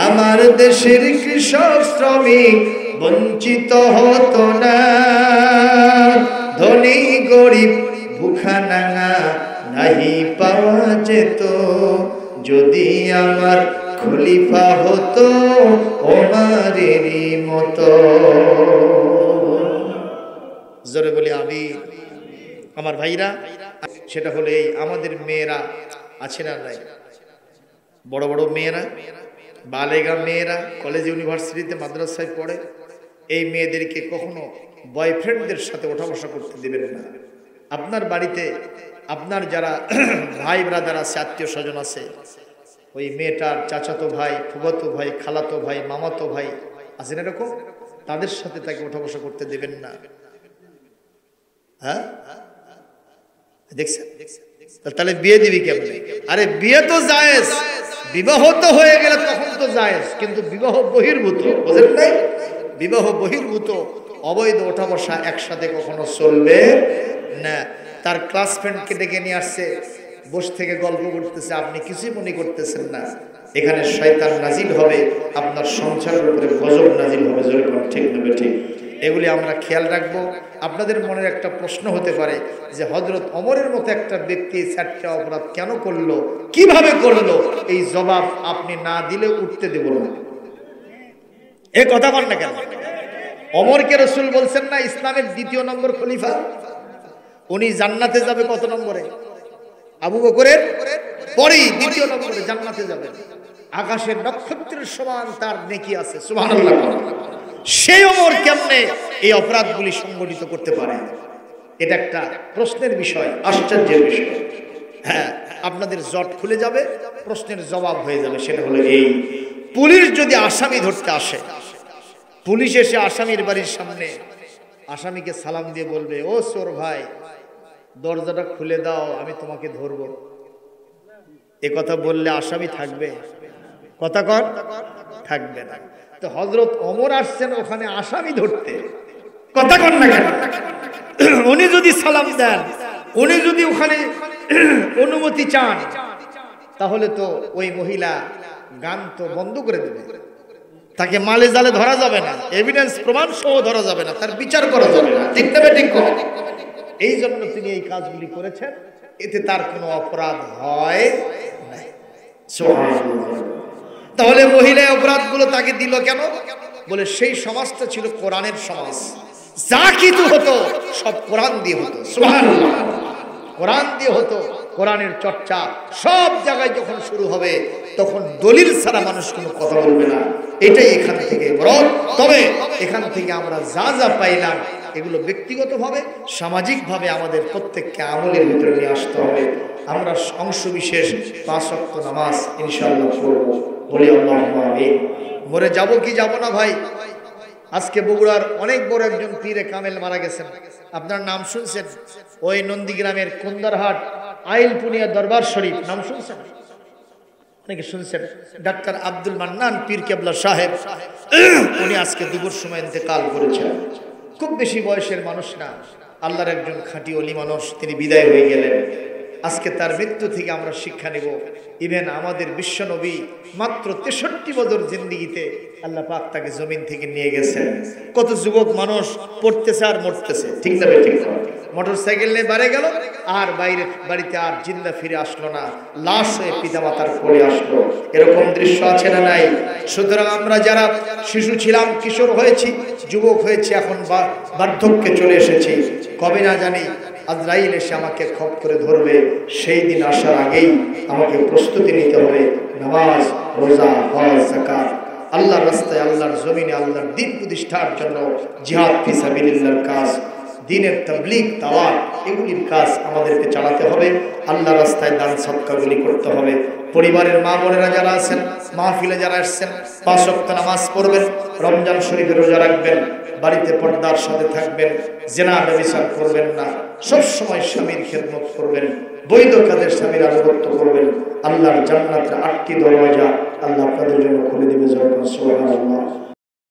আমার দেশের কৃষক শ্রমিক বঞ্চিত হতো না, ধনী গরিব ভুখা নাঙা নাহি পাওয়া যেত, যদি আমার খলিফা হতো ওমরেরই মতো। জোরে বলি আমিন। আমার ভাইরা, সেটা হলো এই আমাদের মেয়েরা আছে না নাই, বড় বড় মেয়েরা, বালেগা মেয়েরা কলেজ ইউনিভার্সিটিতে মাদ্রাসায় পড়ে, এই মেয়েদেরকে কখনো বয়ফ্রেন্ডদের সাথে ওঠা বসা করতে দিবেন না। আপনার বাড়িতে আপনার যারা ভাই ব্রাদার আছে, আত্মীয় স্বজন আছে, ওই মেয়েটার চাচাতো ভাই, ফুফাতো ভাই, খালাতো ভাই, মামাতো ভাই আছেন এরকম, তাদের সাথে তাকে ওঠা বসা করতে দেবেন না। হ্যাঁ দেখছেন? তাহলে বিয়ে দিবি কেমনে? আরে বিয়ে তো জায়েজ, বিবাহ তো হয়ে গেলে তখন তো জায়েজ, কিন্তু বিবাহ বহির্ভূত, বুঝলেন নাই? বিবাহ বহির্ভূত অবৈধ ওঠা বসা একসাথে কখনো চলবে না। তার ক্লাস ফ্রেন্ডকে ডেকে নিয়ে আসছে, বসে থেকে গল্প করতেছে, আপনি কিছুই মনে করতেছেন না, এখানে শয়তান নাজিল হবে, আপনার সংসারের উপরে গজব নাজিল হবে। যেরকম ঠিক নেবে ঠিক, এগুলি আমরা খেয়াল রাখবো। আপনাদের মনের একটা প্রশ্ন হতে পারে যে হযরত ওমরের মতো একটা ব্যক্তি 4টা অপরাধ কেন করলো, কিভাবে করলো? এই জবাব আপনি না দিলে উঠতে দেব না। এই কথা বল না কেন? ওমরকে রাসূল বলছেন না ইসলামের 2 নম্বর খলিফা, উনি জান্নাতে যাবে কত নম্বরে? আবু বকরের পরেই 2 নম্বরে জান্নাতে যাবে, আকাশের নক্ষত্রের সমান তার নেকি আছে। সুবহানাল্লাহ। সেই ওমর কেমনে এই অপরাধগুলি সংগঠিত করতে পারে? এটা একটা প্রশ্নের বিষয়, আশ্চর্যের বিষয়। হ্যাঁ, আপনাদের জট খুলে যাবে, প্রশ্নের জবাব হয়ে যাবে। সেটা হলো এই, পুলিশ যদি আসামি ধরতে আসে, পুলিশ এসে আসামির বাড়ির সামনে আসামিকে সালাম দিয়ে বলবে, ও চোর ভাই, দরজাটা খুলে দাও, আমি তোমাকে ধরবো। এ কথা বললে আসামি থাকবে? কথা কর, থাকবে না। তো হযরত ওমর আসছেন ওখানে আসামি ধরতে, কথা কর না কেন? উনি যদি সালাম দেন, উনি যদি ওখানে অনুমতি চান, তাহলে তো ওই মহিলা গান তো বন্ধ করে দেবে, তাকে মালে জালে ধরা যাবে না, এভিডেন্স প্রমাণ সহ ধরা যাবে না, তার বিচার করা যাবে না। ঠিক না ঠিক? এই জন্য তিনি এই কাজগুলি করেছেন, এতে তার কোনো অপরাধ হয় নাই। তাহলে মহিলা অপরাধগুলো তাকে দিল কেন? বলে সেই সমাজটা ছিল কোরআনের সমাজ, যা কিছু হতো সব কোরআন দিয়ে হতো। সুবহানাল্লাহ। কোরআন দিয়ে হতো, কোরআনের চর্চা সব জায়গায় যখন শুরু হবে, তখন দলিল ছাড়া মানুষ কোনো কথা বলবে না। এটাই এখান থেকে বরং। তবে এখান থেকে আমরা যা যা পাইলাম এগুলো ব্যক্তিগতভাবে সামাজিকভাবে আমাদের প্রত্যেককে আমলের ভিতরে নিয়ে আসতে হবে। আমরা অংশ বিশেষ 5 ওয়াক্ত নামাজ ইনশাআল্লাহ পড়ব, বলি আল্লাহুম্মা আমিন। মরে যাব কি যাব না ভাই? আজকে বগুড়ার অনেক বড় একজন পীরে কামেল মারা গেছেন, আপনার নাম শুনছেন? ওই নন্দীগ্রামের কুন্দারহাট আইলপুনিয়া দরবার শরীফ, নাম শুনছেন? অনেকে শুনছেন। ডাক্তার আব্দুল মান্নান পীর কেবলা সাহেব, উনি আজকে দুপুর সময় ইন্তেকাল করেছেন। খুব বেশি বয়সের মানুষ না, আল্লাহর একজন খাঁটি ওলি মানুষ, তিনি বিদায় হয়ে গেলেন। আজকে তার মৃত্যু থেকে আমরা শিক্ষা নেব। ইভেন আমাদের বিশ্বনবী মাত্র 63 বছর জিন্দিগিতে আল্লাহ পাক তাকে জমিন থেকে নিয়ে গেছেন। কত যুবক মানুষ পড়তেছে আর মরতেছে, ঠিক না ঠিক? মোটর সাইকেল নিয়ে বাড়ি গেল আর বাড়িতে আর জিন্দা ফিরে আসলো না, লাশ হয়ে পিতামাতার কোলে আসলো। এরকম দৃশ্য আছে না নাই? সুতরাং আমরা যারা শিশু ছিলাম, কিশোর হয়েছি, যুবক হয়েছি, এখন বার্ধক্যে চলে এসেছি, কবে না জানি আজরাইল এসে আমাকে খপ করে ধরবে। সেই দিন আসার আগেই আমাকে প্রস্তুতি নিতে হবে। নামাজ, রোজা, হজ, যাকাত, আল্লাহর রাস্তায়, আল্লাহর জমিনে আল্লাহর দ্বীন প্রতিষ্ঠার জন্য জিহাদ ফি সাবিলিল্লাহর কাজ, দ্বীনের তাবলীগ, দাওয়াত, এগুলির কাজ আমাদেরকে চালাতে হবে। আল্লাহর রাস্তায় দান সদকাগুলি করতে হবে। পরিবারের মা বোনেরা যারা আছেন, মাহফিলে যারা আসছেন, 5 ওয়াক্ত নামাজ পড়বেন, রমজান শরীফের রোজা রাখবেন, বাড়িতে পর্দার সাথে থাকবেন, জিনা ব্যভিচার করবেন না, সব সময় স্বামীর খেদমত করবেন, বৈধ কাজের স্বামীর আনুগত্য করবেন। আল্লাহর জান্নাতের 8টি দরওয়াজা আল্লাহ আপনাদের জন্য খুলে দিবে। সুবহানাল্লাহ।